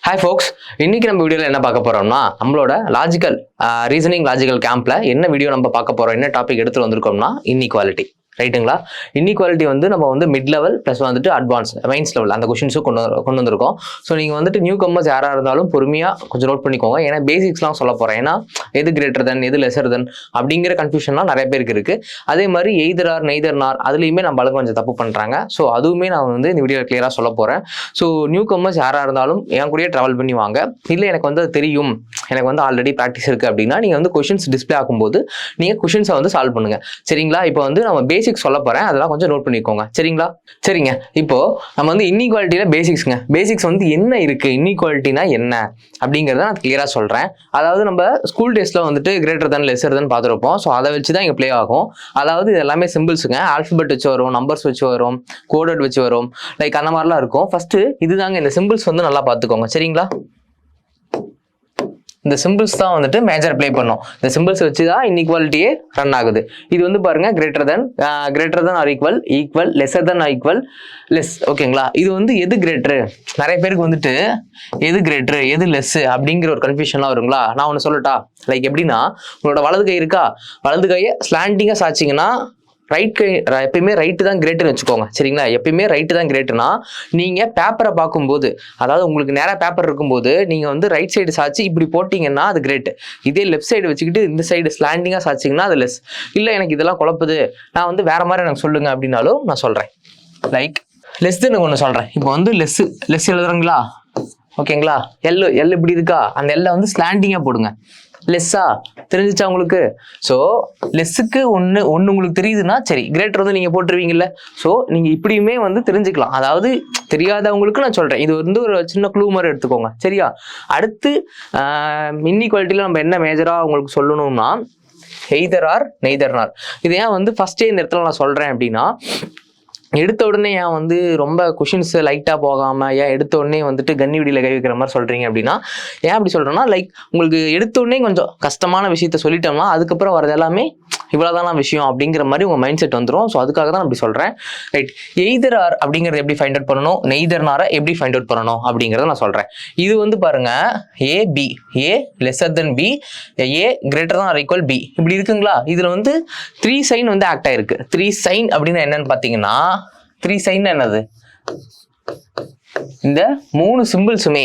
Hi ஃபோக்ஸ், இன்னைக்கு நம்ம வீடியோவில் என்ன பார்க்க போறோம்னா நம்மளோட ரீசனிங் லாஜிக்கல் கேம்ப்ல என்ன வீடியோ நம்ம பார்க்க போறோம், என்ன டாபிக் எடுத்துட்டு வந்திருக்கோம்னா இன்இக்வாலிட்டி. ரைட்டுங்களா? இன்இக்வாலிட்டி வந்து நம்ம வந்து மிட் லெவல் ப்ளஸ் வந்துட்டு அட்வான்ஸ் மெயின்ஸ் லெவல் அந்த கொஷின்ஸும் கொண்டு வந்திருக்கோம். ஸோ நீங்கள் வந்துட்டு நியூ கம்மர்ஸ் யாராக இருந்தாலும் பொறுமையாக கொஞ்சம் நோட் பண்ணிக்கோங்க. ஏன்னா பேசிக்ஸ்லாம் சொல்ல போகிறேன். ஏன்னா எது கிரேட்டர் தென் எது லெசர் தென் அப்படிங்கிற கன்ஃபியூஷன்லாம் நிறைய பேருக்கு இருக்குது. அதே மாதிரி எய்தர் ஆர் நெய்தர் நார் அதுலேயுமே நம்ம ஆளுங்க கொஞ்சம் தப்பு பண்ணுறாங்க. ஸோ அதுவுமே நான் வந்து இந்த வீடியோ கிளியராக சொல்ல போகிறேன். ஸோ நியூ கம்மர்ஸ் யாராக இருந்தாலும் என் கூடயே ட்ராவல் பண்ணி வாங்க. இல்லை எனக்கு வந்து அது தெரியும், எனக்கு வந்து ஆல்ரெடி ப்ராக்டிஸ் இருக்குது அப்படின்னா நீங்கள் வந்து கொஷின்ஸ் டிஸ்பிளே ஆகும்போது நீங்கள் கொஷின்ஸை வந்து சால்வ் பண்ணுங்கள். சரிங்களா? இப்போ வந்து நம்ம பேசிக்ஸ் சொல்ல போகிறேன், அதெல்லாம் கொஞ்சம் நோட் பண்ணிக்கோங்க. சரிங்களா? சரிங்க. இப்போ நம்ம வந்து இன்இக்வாலிட்டியில பேசிக்ஸ்ங்க. பேசிக்ஸ் வந்து என்ன இருக்கு, இன்இக்வாலிட்டினா என்ன அப்படிங்கிறத நான் கிளியரா சொல்றேன். அதாவது நம்ம ஸ்கூல் டேஸ்ல வந்துட்டு கிரேட்டர் தென் லெசர் தென் பார்த்துருப்போம். ஸோ அதை வச்சு தான் இங்கே ப்ளே ஆகும். அதாவது இது எல்லாமே சிம்பிள்ஸுங்க. ஆல்ஃபபெட் வச்சு வரும், நம்பர்ஸ் வச்சு வரும், கோடட் வச்சு வரும், லைக் அந்த மாதிரிலாம் இருக்கும். ஃபர்ஸ்ட் இதுதாங்க, இந்த சிம்பிள்ஸ் வந்து நல்லா பார்த்துக்கோங்க. சரிங்களா? இந்த சிம்பிள்ஸ் தான் வந்துட்டு மேஜர் ப்ளே பண்ணும். இந்த சிம்பிள்ஸ் வச்சு தான் இன்இக்வாலிட்டியே ரன் ஆகுது. இது வந்து பாருங்க, greater than or equal lesser than or equal less. ஓகேங்களா? இது வந்து எது கிரேட்டரு, நிறைய பேருக்கு வந்துட்டு எது கிரேட்டரு எது லெஸ் அப்படிங்கிற ஒரு கன்ஃபியூஷன்லாம் வருங்களா? நான் ஒன்று சொல்லட்டா? லைக் எப்படின்னா, உங்களோட வலது கை இருக்கா, வலது கையை ஸ்லாண்டிங்காக சாச்சிங்கன்னா ரைட் கை எப்பயுமே ரைட்டு தான் கிரேட்டுன்னு வச்சுக்கோங்க. சரிங்களா? எப்பயுமே ரைட்டு தான் கிரேட்டுனா நீங்கள் பேப்பரை பார்க்கும்போது, அதாவது உங்களுக்கு நேராக பேப்பர் இருக்கும்போது நீங்கள் வந்து ரைட் சைடு சாச்சு இப்படி போட்டிங்கன்னா அது கிரேட்டு. இதே லெஃப்ட் சைடு வச்சுக்கிட்டு இந்த சைடு ஸ்லாண்டிங்காக சாச்சிங்கன்னா அது லெஸ். இல்லை எனக்கு இதெல்லாம் குழப்புது, நான் வந்து வேற மாதிரி எனக்கு சொல்லுங்க அப்படின்னாலும் நான் சொல்கிறேன். லைக் லெஸ் தென் ஒன்று சொல்கிறேன். இப்போ வந்து லெஸ் எழுதுறீங்களா? ஓகேங்களா? எல் இப்படி இருக்கா, அந்த எல்லை வந்து ஸ்லாண்டிங்காக போடுங்க. லெஸ்ஸா தெரிஞ்சிச்சா உங்களுக்கு? ஸோ லெஸ்ஸுக்கு ஒன்று உங்களுக்கு தெரியுதுன்னா சரி, கிரேட்டர் வந்து நீங்கள் போட்டுருவீங்கல்ல. ஸோ நீங்கள் இப்படியுமே வந்து தெரிஞ்சுக்கலாம். அதாவது தெரியாதவங்களுக்கு நான் சொல்கிறேன், இது வந்து ஒரு சின்ன க்ளூ மாதிரி எடுத்துக்கோங்க. சரியா? அடுத்து இன்இக்வாலிட்டியில் நம்ம என்ன மேஜராக உங்களுக்கு சொல்லணும்னா எய்தர் ஆர் நெய்தர் நார். இது ஏன் வந்து ஃபஸ்ட்டே இந்த இடத்துல நான் சொல்கிறேன் அப்படின்னா, எடுத்த உடனே ஏன் வந்து ரொம்ப கொஷின்ஸ் லைட்டாக போகாமல் ஏன் எடுத்த உடனே வந்துட்டு கன்னி விடியில் கை வைக்கிற மாதிரி சொல்கிறீங்க அப்படின்னா, ஏன் அப்படி சொல்கிறேன்னா, லைக் உங்களுக்கு எடுத்த உடனே கொஞ்சம் கஷ்டமான விஷயத்த சொல்லிட்டோம்னா அதுக்கப்புறம் வரது எல்லாமே இவ்வளோதான விஷயம் அப்படிங்கிற மாதிரி உங்கள் மைண்ட் செட் வந்துடும். ஸோ அதுக்காக தான் அப்படி சொல்கிறேன். ரைட். எய்தர் ஆர் அப்படிங்கிறத எப்படி ஃபைண்ட் அவுட் பண்ணணும், நெய்தர் நாரை எப்படி ஃபைண்ட் அவுட் பண்ணணும் அப்படிங்கிறத நான் சொல்கிறேன். இது வந்து பாருங்க, A lesser than B, A greater than or equal B இப்படி இருக்குங்களா? இதில் வந்து 3 சைன் வந்து ஆக்ட் ஆயிருக்கு. 3 சைன் அப்படின்னா என்னன்னு பார்த்தீங்கன்னா, 3 சைன் என்னது? இந்த மூணு சிம்பிள்ஸுமே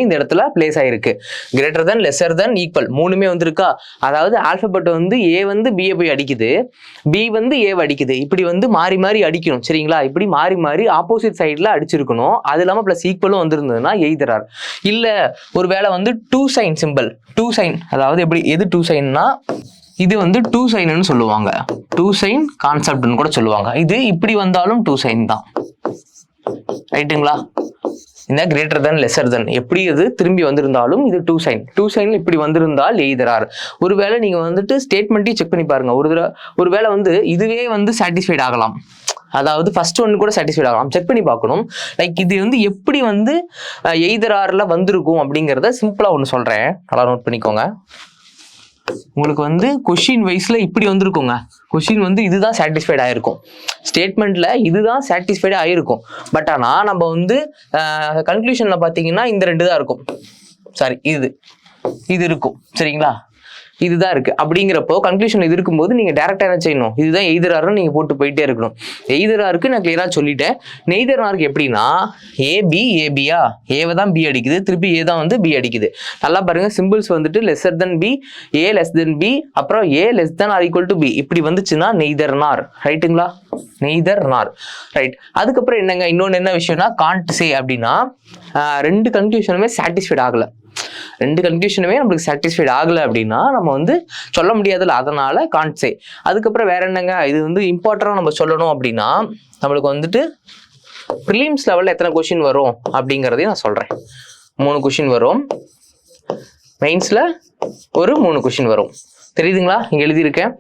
இந்த இடத்துல பிளேஸ் ஆயிருக்கு. Greater than lesser then equal மூணுமே வந்துருக்கா? அதாவது ஆல்பபெட் வந்து ஏ வந்து பிஏ போய் அடிக்குது, பி வந்து ஏவை அடிக்குது. இப்படி வந்து மாறி மாறி அடிக்கணும். சரிங்களா? இப்படி மாறி மாறி ஆப்போசிட் சைட்ல அடிச்சிருக்கணும். அது இல்லாம பிளஸ் ஈக்குவலும் வந்திருந்ததுன்னா எய்தர் ஆர். இல்ல ஒரு வேளை வந்து 2 சைன் சிம்பிள், 2 சைன், அதாவது எப்படி எது 2 சைன்னா இது வந்து 2 சைன்னு சொல்லுவாங்க, 2 சைன் கான்செப்ட்னு கூட சொல்லுவாங்க. இது இப்படி வந்தாலும் 2 சைன் தான். ரைட்டுங்களா? இந்த கிரேட்டர் தென் லெஸர் தென் எப்படி இது திரும்பி வந்திருந்தாலும் இது 2 சைன் இப்படி வந்திருந்தால் எய்தர் ஆர். ஒருவேளை நீங்க வந்துட்டு ஸ்டேட்மெண்ட்டையும் செக் பண்ணி பாருங்க. ஒருவேளை வந்து இதுவே வந்து சாட்டிஸ்ஃபைட் ஆகலாம், அதாவது ஃபர்ஸ்ட் ஒன்று கூட சாட்டிஸ்ஃபைட் ஆகலாம். செக் பண்ணி பார்க்கணும். லைக் இது வந்து எப்படி வந்து எய்தர் ஆர்ல வந்திருக்கும் அப்படிங்கிறத சிம்பிளா ஒன்று சொல்றேன், நல்லா நோட் பண்ணிக்கோங்க. உங்களுக்கு வந்து கொஷின் வைஸ்ல இப்படி வந்திருக்குங்க. கொஷின் வந்து இதுதான் சாட்டிஸ்ஃபைட் ஆயிருக்கும், ஸ்டேட்மெண்ட்ல இதுதான் சாட்டிஸ்ஃபைட் ஆயிருக்கும். பட் ஆனால் நம்ம வந்து கன்க்ளூஷன்ல பார்த்தீங்கன்னா இந்த 2 தான் இருக்கும். சாரி, இது இருக்கும். சரிங்களா? இதுதான் இருக்கு. அப்படிங்கிறப்போ கன்க்ளூஷன் இது இருக்கும்போது நீங்க டேரக்டா என்ன செய்யணும், இதுதான் எய்தர் ஆர்னு நீங்க போட்டு போயிட்டே இருக்கணும். எய்தர் ஆருக்கு நான் கிளியரா சொல்லிட்டேன். நெய்தர் ஆருக்கு எப்படின்னா, ஏபியா, ஏவை தான் பி அடிக்குது, திருப்பி ஏ தான் வந்து பி அடிக்குது. நல்லா பாருங்க, சிம்பிள்ஸ் வந்துட்டு lesser than B, A less than B, அப்புறம் A less than or equal to B இப்படி வந்துச்சுன்னா நெய்தர் நார். ரைட்டுங்களா? நெய்தர் நார். ரைட். அதுக்கப்புறம் என்னங்க, இன்னொன்று என்ன விஷயம்னா காண்ட் சே அப்படின்னா, 2 கன்க்ளூஷனுமே சாட்டிஸ்ஃபைட் ஆகல. 2 கன்க்ளூஷனுமே நம்மளுக்கு சாட்டிஸ்ஃபைட் ஆகலை அப்படின்னா நம்ம வந்து சொல்ல முடியாதுல்ல, அதனால காண்ட் சே. அதுக்கப்புறம் வேற என்னங்க, இது வந்து இம்பார்ட்டன்டா நம்ம சொல்லணும் அப்படின்னா, நம்மளுக்கு வந்துட்டு ப்ரிலிம்ஸ் லெவல்ல எத்தனை கொஸ்டின் வரும் அப்படிங்கிறதையும் நான் சொல்றேன். 3 கொஸ்டின் வரும். மெயின்ஸ்ல ஒரு 3 கொஸ்டின் வரும். தெரியுதுங்களா? இங்க எழுதியிருக்கேன்.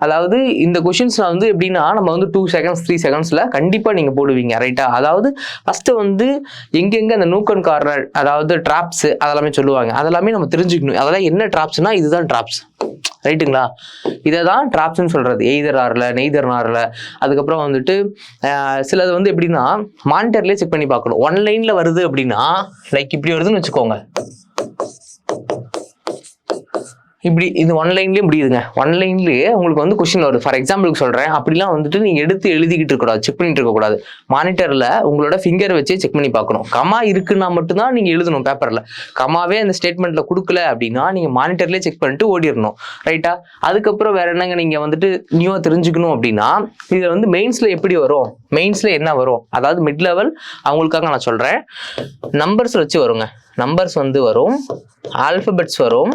அதாவது இந்த கொஷின்ஸ்ல வந்து எப்படின்னா, நம்ம வந்து 2 செகண்ட்ஸ் 3 செகண்ட்ஸ்ல கண்டிப்பா நீங்க போடுவீங்க. ரைட்டா? அதாவது ஃபர்ஸ்ட் வந்து எங்கெங்க அந்த நூக் அண்ட் கார்னர், அதாவது டிராப்ஸ் அதெல்லாமே சொல்லுவாங்க, அதெல்லாமே நம்ம தெரிஞ்சுக்கணும். அதெல்லாம் என்ன டிராப்ஸ்னா இதுதான் டிராப்ஸ். ரைட்டுங்களா? இதை தான் ட்ராப்ஸ்ன்னு சொல்றது. எய்தர் ஆர்ல நெய்தர் ஆர்ல. அதுக்கப்புறம் வந்துட்டு சிலது வந்து எப்படின்னா மானிட்டர்லேயே செக் பண்ணி பார்க்கணும். ஒன்லைன்ல வருது அப்படின்னா லைக் இப்படி வருதுன்னு வச்சுக்கோங்க, இப்படி இது ஒன்லைன்லேயே முடியுதுங்க. ஒன்லைன்லேயே உங்களுக்கு வந்து கொஸ்டின் வருது. ஃபார் எக்ஸாம்பிளுக்கு சொல்கிறேன், அப்படிலாம் வந்துட்டு நீங்கள் எடுத்து எழுதிக்கிட்டு இருக்கக்கூடாது, செக் பண்ணிட்டு இருக்கக்கூடாது. மானிட்டரில் உங்களோட ஃபிங்கர் வச்சே செக் பண்ணி பார்க்கணும். கமா இருக்குன்னா மட்டும்தான் நீங்கள் எழுதணும் பேப்பரில். கமாவே அந்த ஸ்டேட்மெண்ட்டில் கொடுக்கல அப்படின்னா நீங்கள் மானிட்டர்லேயே செக் பண்ணிட்டு ஓடிடணும். ரைட்டா? அதுக்கப்புறம் வேற என்னங்க நீங்கள் வந்துட்டு நியூவாக தெரிஞ்சுக்கணும் அப்படின்னா, இதில் வந்து மெயின்ஸில் எப்படி வரும், மெயின்ஸில் என்ன வரும், அதாவது மிட் லெவல் அவங்களுக்காக நான் சொல்கிறேன், நம்பர்ஸ் வச்சு வருங்க. நம்பர்ஸ் வந்து வரும், ஆல்பபெட்ஸ் வரும்,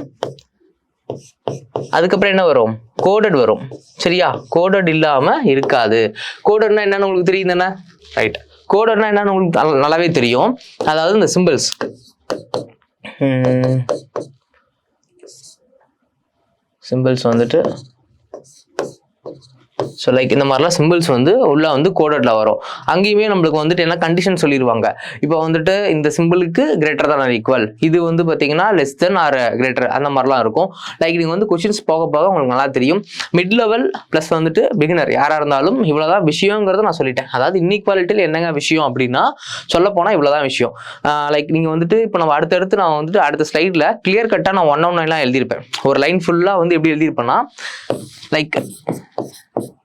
அதுக்கப்புறம் என்ன வரும், கோடட் வரும். சரியா? கோடட் இல்லாம இருக்காது. கோடட்னா என்னன்னு உங்களுக்கு தெரியும் தானே? ரைட். கோடட்னா என்னன்னு உங்களுக்கு நல்லாவே தெரியும். அதாவது இந்த சிம்பிள்ஸ், சிம்பிள்ஸ் வந்துட்டு ஸோ லைக் இந்த மாதிரிலாம் சிம்பிள்ஸ் வந்து உள்ள வந்து கோடட்ல வரும். அங்கேயுமே நம்மளுக்கு வந்துட்டு என்ன கண்டிஷன் சொல்லிடுவாங்க. இப்போ வந்துட்டு இந்த சிம்பிளுக்கு கிரேட்டர் தான் ஆர் ஈக்குவல், இது வந்து பார்த்தீங்கன்னா லெஸ் தென் ஆர் கிரேட்டர், அந்த மாதிரிலாம் இருக்கும். லைக் நீங்கள் வந்து கொஸ்டின்ஸ் போக போக உங்களுக்கு நல்லா தெரியும். மிட் லெவல் ப்ளஸ் வந்துட்டு பிகினர் யாராக இருந்தாலும் இவ்வளோதான் விஷயங்கிறத நான் சொல்லிட்டேன். அதாவது இன்இக்வாலிட்டியில் என்னங்க விஷயம் அப்படின்னா சொல்ல போனால் இவ்வளோதான் விஷயம். லைக் நீங்கள் வந்துட்டு இப்போ நம்ம அடுத்தடுத்து நான் வந்துட்டு அடுத்த ஸ்லைடில் கிளியர் கட்டாக நான் 1 எழுதியிருப்பேன். ஒரு லைன் ஃபுல்லாக வந்து எப்படி எழுதியிருப்பேன்னா லைக்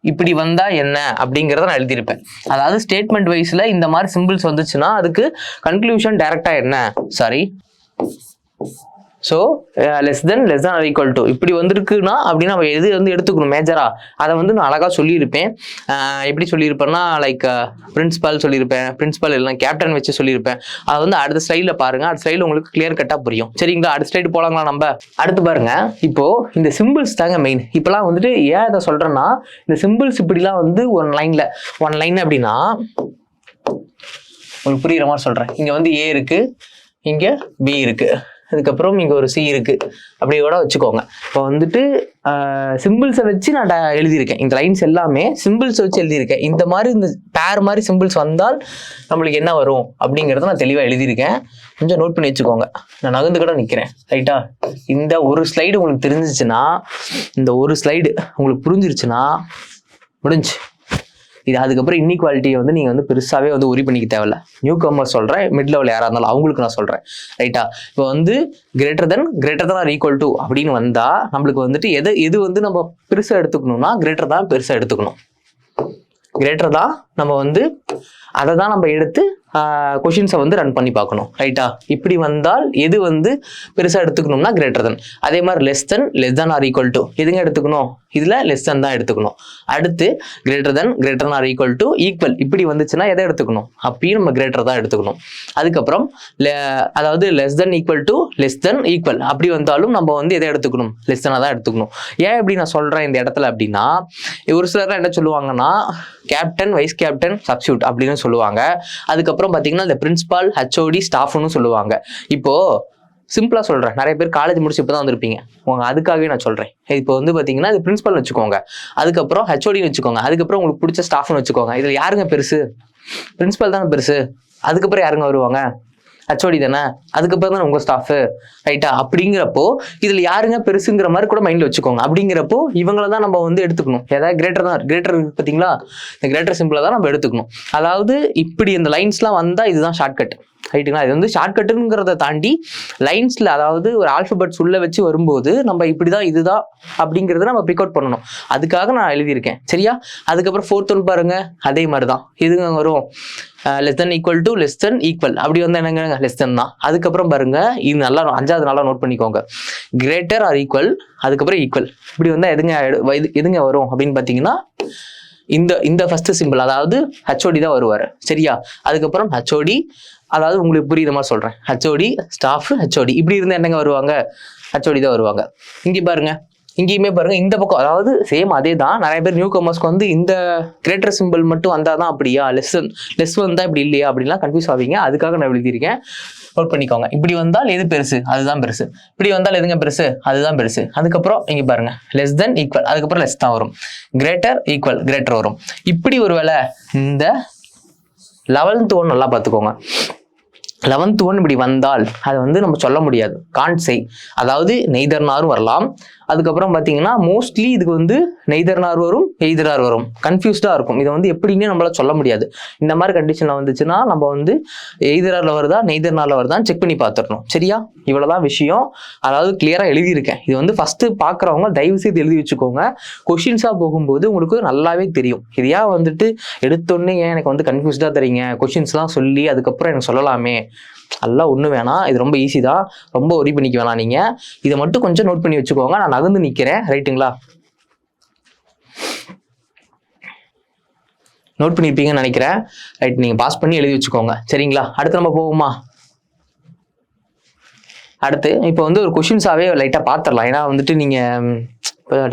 இப்படி வந்தா என்ன அப்படிங்கிறத நான் எழுதியிருப்பேன். அதாவது ஸ்டேட்மெண்ட் வைஸ்ல இந்த மாதிரி சிம்பிள்ஸ் வந்துச்சுன்னா அதுக்கு கன்க்ளூஷன் டைரக்டா என்ன, sorry, so less than or equal to இப்படி வந்திருக்குன்னா அப்படின்னா நம்ம எது வந்து எடுத்துக்கணும் மேஜரா, அதை வந்து நான் அழகாக சொல்லியிருப்பேன். எப்படி சொல்லியிருப்பேன்னா லைக் பிரின்சிபால் சொல்லியிருப்பேன், பிரின்சிபால் இல்லைனா கேப்டன் வச்சு சொல்லியிருப்பேன். அதை வந்து அடுத்த ஸ்லைடில் பாருங்க, அடுத்த ஸ்லைடில் உங்களுக்கு கிளியர் கட்டாக புரியும். சரிங்களா? அடுத்த ஸ்லைடு போலாங்களா நம்ம? அடுத்து பாருங்க, இப்போ இந்த சிம்பிள்ஸ் தாங்க மெயின். இப்பெல்லாம் வந்துட்டு ஏன் இதை சொல்றேன்னா, இந்த சிம்பிள்ஸ் இப்படிலாம் வந்து ஒன் லைன் அப்படின்னா உங்களுக்கு புரியுற மாதிரி சொல்றேன். இங்க வந்து ஏ இருக்கு, இங்க பி இருக்கு, அதுக்கப்புறம் இங்கே ஒரு சி இருக்கு, அப்படியோட வச்சுக்கோங்க. இப்போ வந்துட்டு சிம்பிள்ஸை வச்சு நான் எழுதியிருக்கேன். இந்த லைன்ஸ் எல்லாமே சிம்பிள்ஸை வச்சு எழுதியிருக்கேன். இந்த மாதிரி இந்த பேர் மாதிரி சிம்பிள்ஸ் வந்தால் நம்மளுக்கு என்ன வரும் அப்படிங்கிறத நான் தெளிவாக எழுதியிருக்கேன். கொஞ்சம் நோட் பண்ணி வச்சுக்கோங்க. நான் நகர்ந்து கூட நிற்கிறேன். ரைட்டா? இந்த ஒரு ஸ்லைடு உங்களுக்கு தெரிஞ்சிச்சுன்னா, இந்த ஒரு ஸ்லைடு உங்களுக்கு புரிஞ்சிருச்சுன்னா முடிஞ்சு. இது அதுக்கப்புறம் இன்இக்வாலிட்டியை வந்து நீங்கள் வந்து பெருசாகவே வந்து உரி பண்ணிக்க தேவையில்ல. நியூ கமர்ஸ் சொல்கிறேன், மிட் லெவல் யாராக இருந்தாலும் அவங்களுக்கு நான் சொல்கிறேன். ரைட்டா? இப்போ வந்து greater than or equal to அப்படின்னு வந்தால் நம்மளுக்கு வந்துட்டு எது வந்து நம்ம பெருசாக எடுத்துக்கணும்னா கிரேட்டர் தான் பெருசாக எடுத்துக்கணும். கிரேட்டர் தான் நம்ம வந்து அதை தான் நம்ம எடுத்து கொஷின்ஸை வந்து ரன் பண்ணி பார்க்கணும். ரைட்டா? இப்படி வந்தால் எது வந்து பெருசாக எடுத்துக்கணும்னா கிரேட்டர் தென். அதே மாதிரி less than or equal to எதுங்க எடுத்துக்கணும், இதில் லெஸ் தென் தான் எடுத்துக்கணும். அடுத்து greater than or equal to equal இப்படி வந்துச்சுன்னா எதை எடுத்துக்கணும், அப்பயும் நம்ம கிரேட்டர் தான் எடுத்துக்கணும். அதுக்கப்புறம் அதாவது லெஸ் தென் ஈக்குவல் அப்படி வந்தாலும் நம்ம வந்து எதை எடுத்துக்கணும், லெஸ் தென்னாக தான் எடுத்துக்கணும். ஏன் இப்படி நான் சொல்கிறேன் இந்த இடத்துல அப்படின்னா, ஒரு சிலர் என்ன சொல்லுவாங்கன்னா கேப்டன், வைஸ் கேப்டன், சப்ஸ்டியூட் அப்படின்னு சொல்லுவாங்க. அதுக்கப்புறம் பாத்தீங்கன்னா இந்த பிரின்சிபால், ஹெச்ஓடி, ஸ்டாஃப்னு சொல்லுவாங்க. இப்போ சிம்பிளா சொல்றேன், நிறைய பேர் காலேஜ் முடிச்சு இப்பதான் வந்திருப்பீங்க, அதுக்காகவே நான் சொல்றேன். இப்போ வந்து பாத்தீங்கன்னா இது பிரின்சிபால் வச்சுக்கோங்க, அதுக்கப்புறம் ஹெச்ஓடின்னு வச்சுக்கோங்க, அதுக்கப்புறம் உங்களுக்கு பிடிச்ச ஸ்டாஃப்னு வச்சுக்கோங்க. இதுல யாருங்க பெருசு? பிரின்சிபால் தானே பெருசு. அதுக்கப்புறம் யாருங்க வருவாங்க? ஹெச்ஓடி தானே. அதுக்கப்புறம் தான் உங்க ஸ்டாஃப். ரைட்டா? அப்படிங்கிறப்போ இதுல யாருங்க பெருசுங்கிற மாதிரி கூட மைண்ட்ல வச்சுக்கோங்க. அப்படிங்கிறப்போ இவங்கள தான் நம்ம வந்து எடுத்துக்கணும். ஏதாவது கிரேட்டர் பார்த்தீங்களா, இந்த கிரேட்டர் சிம்பிளை தான் நம்ம எடுத்துக்கணும். அதாவது இப்படி இந்த லைன்ஸ்லாம் வந்தா இதுதான் ஷார்ட்கட். ரைட்டுங்களா? இது வந்து ஷார்ட்கட்டுங்கிறத தாண்டி லைன்ஸ்ல, அதாவது ஒரு ஆல்பபெட்ஸ் உள்ள வச்சு வரும்போது நம்ம இப்படிதான் இதுதான் அப்படிங்கிறத நம்ம பிக் அவுட் பண்ணணும். அதுக்காக நான் எழுதியிருக்கேன். சரியா? அதுக்கப்புறம் 4th ஒன் பாருங்க, அதே மாதிரிதான் இதுங்க வரும். லெஸ் தென் ஈக்குவல் அப்படி வந்து என்னங்க லெஸ் தென் தான். அதுக்கப்புறம் பாருங்க, இது நல்லா 5வது நாளா நோட் பண்ணிக்கோங்க, கிரேட்டர் ஆர் ஈக்குவல், அதுக்கப்புறம் ஈக்குவல் இப்படி வந்தா எதுங்க வரும் அப்படின்னு பாத்தீங்கன்னா இந்த ஃபர்ஸ்ட் சிம்பிள், அதாவது ஹெச்ஓடி தான் வருவாரு. சரியா? அதுக்கப்புறம் ஹெச்ஓடி, அதாவது உங்களுக்கு புரியுற மாதிரி சொல்றேன், ஹெச்ஓடி, ஸ்டாஃப், ஹெச்ஓடி இப்படி இருந்தா என்னங்க வருவாங்க, ஹெச்ஓடி தான் வருவாங்க. இங்கே பாருங்க, இங்கேயுமே பாருங்க இந்த பக்கம், அதாவது சேம் அதே தான். நிறைய பேர் நியூ கமர்ஸ்க்கு வந்து இந்த கிரேட்டர் சிம்பிள் மட்டும் வந்தாதான் அப்படியா, லெஸ் வந்தா இப்படி இல்லையா அப்படின்லாம் கன்ஃபியூஸ் ஆவீங்க. அதுக்காக நான் எழுதியிருக்கேன், நோட் பண்ணிக்கோங்க. இப்படி வந்தால் எது பெருசு, அதுதான் பெருசு. இப்படி வந்தால் எதுங்க பெருசு, அதுதான் பெருசு. அதுக்கப்புறம் இங்க பாருங்க, லெஸ் தென் ஈக்குவல், அதுக்கப்புறம் லெஸ் தான் வரும். கிரேட்டர் ஈக்குவல், கிரேட்டர் வரும். இப்படி ஒரு வேளை இந்த 11th ஒன் நல்லா பார்த்துக்கோங்க. 11th ஒன் இப்படி வந்தால் அதை வந்து நம்ம சொல்ல முடியாது, காண்ட் சே. அதாவது நெய்தர் நாரும் வரலாம், அதுக்கப்புறம் பார்த்தீங்கன்னா மோஸ்ட்லி இதுக்கு வந்து நெய்தர் நார் வரும், எய்தர் நார் வரும், கன்ஃபியூஸ்டாக இருக்கும். இதை வந்து எப்படின்னு நம்மளால சொல்ல முடியாது. இந்த மாதிரி கண்டிஷனில் வந்துச்சுன்னா நம்ம வந்து எய்தர் நாரில் வருதா நெய்தர் நாரில் வருதான்னு செக் பண்ணி பார்த்துடணும். சரியா? இவ்வளோதான் விஷயம். அதாவது கிளியராக எழுதியிருக்கேன். இது வந்து ஃபஸ்ட்டு பார்க்குறவங்க தயவு செய்து எழுதி வச்சுக்கோங்க. கொஷின்ஸாக போகும்போது உங்களுக்கு நல்லாவே தெரியும். இது ஏன் வந்துட்டு எடுத்தோடனே ஏன் எனக்கு வந்து கன்ஃபியூஸ்டாக தரீங்க, கொஷின்ஸ்லாம் சொல்லி அதுக்கப்புறம் எனக்கு சொல்லலாமே, அதெல்லாம் ஒன்றும் வேணாம். இது ரொம்ப ஈஸி தான், ரொம்ப ஒரி பண்ணிக்க வேணாம். நீங்கள் இதை மட்டும் கொஞ்சம் நோட் பண்ணி வச்சுக்கோங்க. நான் நகர்ந்து நிற்கிறேன், ரைட்டுங்களா? நோட் பண்ணியிருப்பீங்கன்னு நினைக்கிறேன். ரைட், நீங்கள் பாஸ் பண்ணி எழுதி வச்சுக்கோங்க. சரிங்களா? அடுத்து நம்ம போவோமா? அடுத்து இப்போ வந்து ஒரு கொஷின்ஸாகவே லைட்டாக பார்த்துடலாம். ஏன்னா வந்துட்டு நீங்கள்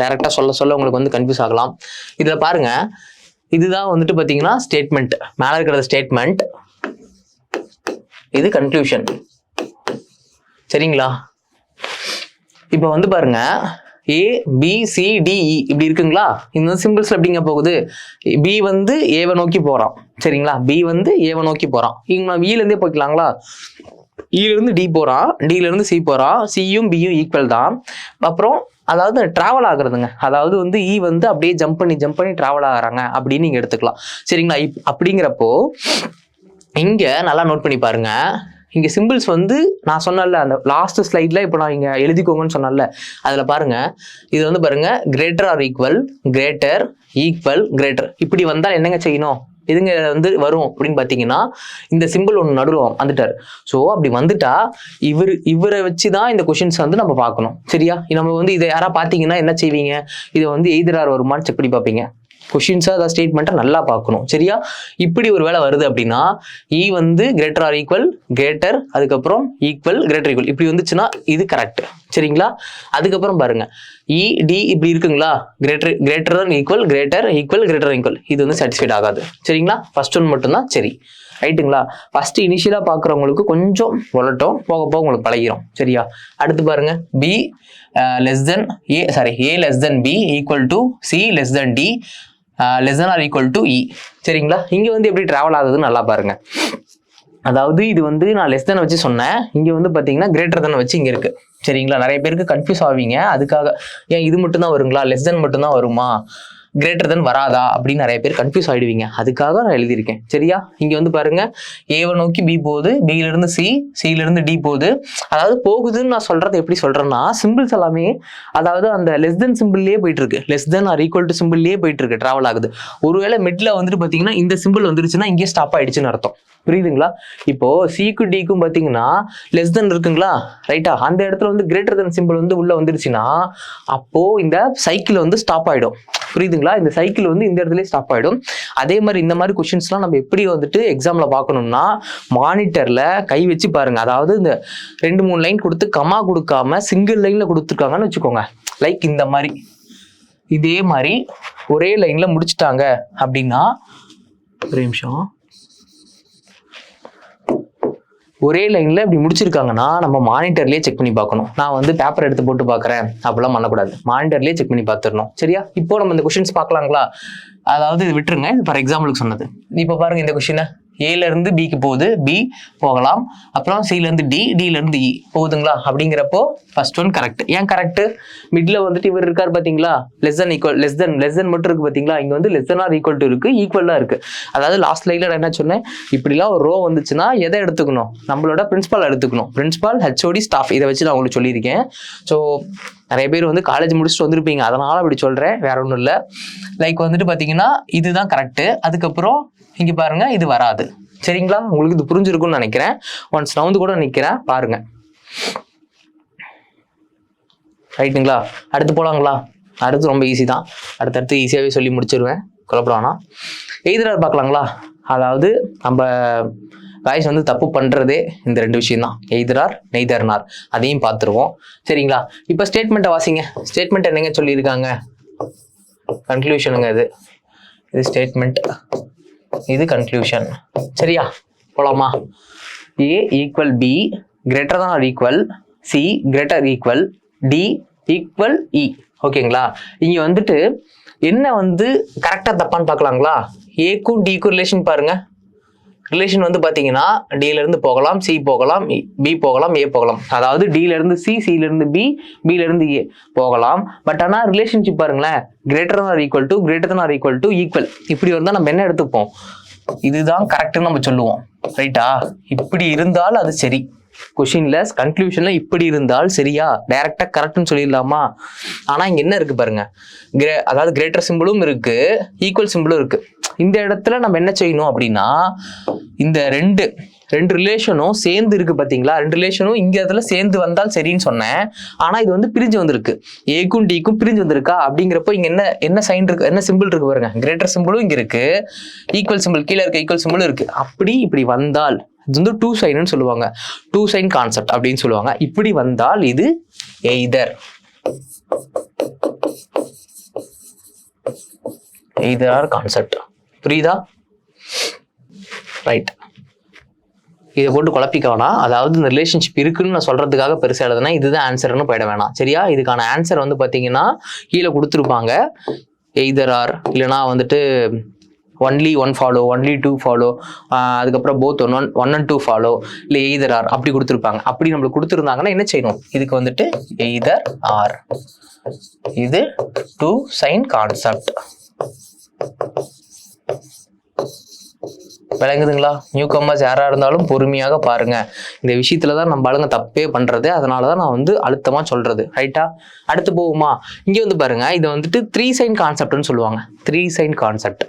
டைரெக்டாக சொல்ல உங்களுக்கு வந்து கன்ஃபியூஸ் ஆகலாம். இதில் பாருங்கள், இதுதான் வந்துட்டு பார்த்தீங்கன்னா ஸ்டேட்மெண்ட். மேலே இருக்கிறது ஸ்டேட்மெண்ட், இது கன்க்ளூஷன். சரிங்களா? இப்போ வந்து பாருங்க, ஏ பி சி டி இ இப்படி இருக்குங்களா? இந்த சிம்பிள்ஸ்ல எப்படிங்க போகுது? பி வந்து ஏவை நோக்கி போறான். சரிங்களா? பி வந்து ஏவை நோக்கி போறான். இங்க வில இருந்தே போய்க்கலாங்களா? இல இருந்து டி போறான், டில இருந்து சி போறான். சியும் பியும் ஈக்குவல் தான். அப்புறம் அதாவது டிராவல் ஆகுறதுங்க. அதாவது வந்து இ வந்து அப்படியே ஜம்ப் பண்ணி டிராவல் ஆகுறாங்க அப்படின்னு நீங்க எடுத்துக்கலாம். சரிங்களா? அப்படிங்கிறப்போ இங்க நல்லா நோட் பண்ணி பாருங்க. இங்க சிம்பிள்ஸ் வந்து நான் சொன்னல அந்த லாஸ்ட் ஸ்லைட்ல இப்போ நான் இங்க எழுதிக்கோங்கன்னு சொன்னல, அதுல பாருங்க, இது வந்து பாருங்க greater or equal, greater, equal, greater இப்படி வந்தால் என்னங்க செய்யணும்? இதுங்க வந்து வரும் அப்படின்னு பார்த்தீங்கன்னா இந்த சிம்பிள் ஒன்று நடுவில் வந்துட்டார். ஸோ அப்படி வந்துட்டா இவரை வச்சு தான் இந்த கொஷின்ஸ் வந்து நம்ம பார்க்கணும். சரியா? நம்ம வந்து இதை யாரா பார்த்தீங்கன்னா என்ன செய்வீங்க? இதை வந்து எய்தரார் வருமானு செக் பண்ணி பார்ப்பீங்க. கொஷின்ஸாக அதாவது ஸ்டேட்மெண்ட்டை நல்லா பார்க்கணும். சரியா? இப்படி ஒரு வேலை வருது அப்படின்னா இ வந்து கிரேட்டர் ஆர் ஈக்குவல், கிரேட்டர், அதுக்கப்புறம் ஈக்குவல், கிரேட்டர் ஈக்குவல் இப்படி வந்துச்சுன்னா இது கரெக்ட். சரிங்களா? அதுக்கப்புறம் பாருங்க, இ டி இப்படி இருக்குங்களா? Greater than equal, greater equal, greater equal இது வந்து சாட்டிஸ்ஃபைட் ஆகாது. சரிங்களா? ஃபர்ஸ்ட் ஒன் மட்டும்தான் சரி, ரைட்டுங்களா? ஃபர்ஸ்ட் இனிஷியலாக பார்க்குறவங்களுக்கு கொஞ்சம் வளட்டும், போக போக உங்களுக்கு பழகிரும். சரியா? அடுத்து பாருங்க, B less than A less than B equal to C less than D less than or equal to E. சரிங்களா? இங்கே வந்து எப்படி டிராவல் ஆகுதுன்னு நல்லா பாருங்க. அதாவது இது வந்து நான் லெஸ் தென் வச்சு சொன்னேன், இங்கே வந்து பார்த்தீங்கன்னா கிரேட்டர் தென் வச்சு இங்கே இருக்கு. சரிங்களா? நிறைய பேருக்கு கன்ஃபியூஸ் ஆவீங்க. அதுக்காக ஏன் இது மட்டும் தான் வருங்களா, லெஸ் தென் மட்டும் தான் வருமா, கிரேட்டர் தென் வராதா அப்படின்னு நிறைய பேர் கன்ஃபியூஸ் ஆகிடுவீங்க. அதுக்காக நான் எழுதியிருக்கேன். சரியா? இங்கே வந்து பாருங்க, ஏவை நோக்கி பி போகுது, பியிலிருந்து சி, சியிலிருந்து டி போகுது. அதாவது போகுதுன்னு நான் சொல்றது எப்படி சொல்றேன்னா, சிம்பிள்ஸ் எல்லாமே அதாவது அந்த லெஸ் தென் சிம்பிள்லேயே போயிட்டு இருக்கு, less than or equal to சிம்பிள்லேயே போயிட்டு இருக்கு, டிராவல் ஆகுது. ஒருவேளை மிட்ல வந்துட்டு பார்த்தீங்கன்னா இந்த சிம்பிள் வந்துருச்சுன்னா இங்கே ஸ்டாப் ஆயிடுச்சுன்னு அர்த்தம். புரியுதுங்களா? இப்போ சிக்கும் டிக்கும் பார்த்தீங்கன்னா லெஸ் தென் இருக்குங்களா, ரைட்டா? அந்த இடத்துல வந்து கிரேட்டர் தென் சிம்பிள் வந்து உள்ள வந்துருச்சுன்னா அப்போ இந்த சைக்கிள் வந்து ஸ்டாப் ஆயிடும். புரியுதுங்களா? இந்த சைக்கிள் வந்து இந்த இடத்துல ஸ்டாப் ஆயிடும். அதே மாதிரி இந்த மாதிரி கொஸ்டின்ஸ்லாம் நம்ம எப்படி வந்துட்டு எக்ஸாம்ல பார்க்கணும்னா மானிட்டர்ல கை வச்சு பாருங்க. அதாவது இந்த 2-3 லைன் கொடுத்து கமா கொடுக்காம சிங்கிள் லைன்ல கொடுத்துருக்காங்கன்னு வச்சுக்கோங்க. லைக் இந்த மாதிரி இதே மாதிரி ஒரே லைன்ல முடிச்சுட்டாங்க அப்படின்னா, ஒரு நிமிஷம், ஒரே லைன்ல இப்படி முடிச்சிருக்காங்கன்னா நம்ம மானிட்டர்லயே செக் பண்ணி பார்க்கணும். நான் வந்து பேப்பர் எடுத்து போட்டு பார்க்குறேன் அப்படிலாம் பண்ணக்கூடாது, மானிட்டர்லயே செக் பண்ணி பார்த்துடணும். சரியா? இப்போ நம்ம இந்த கொஸ்டின்ஸ் பார்க்கலாங்களா? அதாவது இது விட்டுருங்க, இது ஃபார் எக்ஸாம்பிளுக்கு சொன்னது. இப்போ பாருங்க, இந்த கொஸ்டினை ஏல இருந்து பிக்கு போகுது, பி போகலாம். அப்புறம் சில இருந்து டி, டில இருந்து இ போகுதுங்களா? அப்படிங்கிறப்போ ஃபர்ஸ்ட் ஒன் கரெக்ட். ஏன் கரெக்ட்? மிட்ல வந்துட்டு இவர் இருக்காரு பாத்தீங்களா, less than equal, less than மட்டும் இருக்கு பாத்தீங்களா? இங்க வந்து less than or equal to இருக்கு, ஈக்குவலா இருக்கு. அதாவது லாஸ்ட் லைன்ல நான் என்ன சொன்னேன், இப்படிலாம் ஒரு ரோ வந்துச்சுன்னா எதை எடுத்துக்கணும்? நம்மளோட பிரின்சிபால் எடுத்துக்கணும். பிரின்சிபால், ஹெச்ஓடி, ஸ்டாஃப் இதை வச்சு நான் உங்களுக்கு சொல்லியிருக்கேன். ஸோ நிறைய பேர் வந்து காலேஜ் முடிச்சுட்டு வந்திருப்பீங்க, அதனால அப்படி சொல்றேன், வேற ஒன்றும் இல்லை. லைக் வந்துட்டு பாத்தீங்கன்னா இதுதான் கரெக்ட். அதுக்கப்புறம் இங்க பாருங்க, இது வராது. சரிங்களா? உங்களுக்கு இது புரிஞ்சிருக்கும்னு நினைக்கிறேன். ஒன்ஸ் நான் வந்து கூட நிக்கிறேன் பாருங்க, ரைட்டுங்களா? அடுத்து போலாங்களா? அடுத்து ரொம்ப ஈஸி தான், அடுத்தடுத்து ஈஸியாகவே சொல்லி முடிச்சிருவேன், குழப்படானா. எய்தரார் பார்க்கலாங்களா? அதாவது நம்ம காய்ஸ் வந்து தப்பு பண்றதே இந்த 2 விஷயம் தான், எய்தரார், நெய்தர்னார். அதையும் பார்த்துருவோம். சரிங்களா? இப்போ ஸ்டேட்மெண்ட்டை வாசிங்க. ஸ்டேட்மெண்ட் என்னங்க சொல்லியிருக்காங்க? கன்க்ளூஷனுங்க. இது ஸ்டேட்மெண்ட், இது கன்க்ளூஷன். சரியா? போலாமா? A equal B greater than or equal, C greater equal, D equal E. ஓகேங்களா? இங்க வந்துட்டு என்ன வந்து கரெக்டா தப்பான்னு பார்க்கலாங்களா? ஏக்கும் டிக்கும் ரிலேஷன் பாருங்க. ரிலேஷன் வந்து பாத்தீங்கன்னா டில இருந்து போகலாம், சி போகலாம், பி போகலாம், ஏ போகலாம். அதாவது டில இருந்து சி, சில இருந்து பி, பில இருந்து ஏ போகலாம். பட் ஆனா ரிலேஷன்ஷிப் பாருங்களேன், greater or equal to, greater or equal to, equal. இப்படி இருந்தா நம்ம என்ன எடுத்துப்போம், இதுதான் கரெக்ட்னு நம்ம சொல்லுவோம். ரைட்டா? இப்படி இருந்தால் அது சரி. கொஷின்ல கன்க்ளூஷன்ல இப்படி இருந்தால் சரியா, டைரக்டா கரெக்ட்னு சொல்லிடலாமா? ஆனா இங்க என்ன இருக்கு பாருங்க, அதாவது கிரேட்டர் சிம்பிளும் இருக்கு, ஈக்குவல் சிம்பிளும் இருக்கு. இந்த இடத்துல நம்ம என்ன செய்யணும் அப்படின்னா, இந்த ரெண்டு ரிலேஷனும் சேர்ந்து இருக்கு பாத்தீங்களா, ரெண்டு ரிலேஷனும் இங்க இடத்துல சேர்ந்து வந்தால் சரின்னு சொன்னேன். ஆனா இது வந்து பிரிஞ்சு வந்திருக்கு, ஏக்கும் டிக்கும் பிரிஞ்சு வந்திருக்கா. அப்படிங்கிறப்போ இங்க என்ன சைன் இருக்கு, என்ன சிம்பிள் இருக்கு பாருங்க, கிரேட்டர் சிம்பிளும் இங்க இருக்கு, ஈக்குவல் சிம்பிள் கீழே இருக்க ஈக்குவல் சிம்பிளும் இருக்கு. இப்படி வந்தால் இது வந்து டூ சைன்னு சொல்லுவாங்க, டூ சைன் கான்செப்ட் அப்படின்னு சொல்லுவாங்க. இப்படி வந்தால் இது எய்தர் ஆர் கான்செப்ட். புரியுதா? ரைட். இதை போட்டு குழப்பிக்க வேணாம். அதாவது இந்த ரிலேஷன்ஷிப் இருக்குன்னு நான் சொல்றதுக்காக பெருசா எழுதுனா இதுதான் ஆன்சர்னு போயிட வேணாம். சரியா? இதுக்கான ஆன்சர் வந்து பாத்தீங்கன்னா கீழே கொடுத்துருப்பாங்க, எய்தர் ஆர், இல்லைன்னா வந்துட்டு only one follow, only two follow, அதுக்கப்புறம் both one and two follow, இல்லை எய்தர் ஆர் அப்படி கொடுத்துருப்பாங்க. அப்படி நம்மளுக்கு கொடுத்துருந்தாங்கன்னா என்ன செய்யணும், இதுக்கு வந்துட்டு எய்தர் ஆர், இது டூ சைன் கான்செப்ட். விளங்குதுங்களா? நியூ கம்மர்ஸ் யாரா இருந்தாலும் பொறுமையாக பாருங்க. இந்த விஷயத்துலதான் நம்ம ஆளுங்க தப்பே பண்றது, அதனாலதான் நான் வந்து அழுத்தமா சொல்றது. ரைட்டா? அடுத்து போகுமா? இங்க வந்து பாருங்க, இதை வந்துட்டு த்ரீ சைன் கான்செப்ட்னு சொல்லுவாங்க. Three sign concept.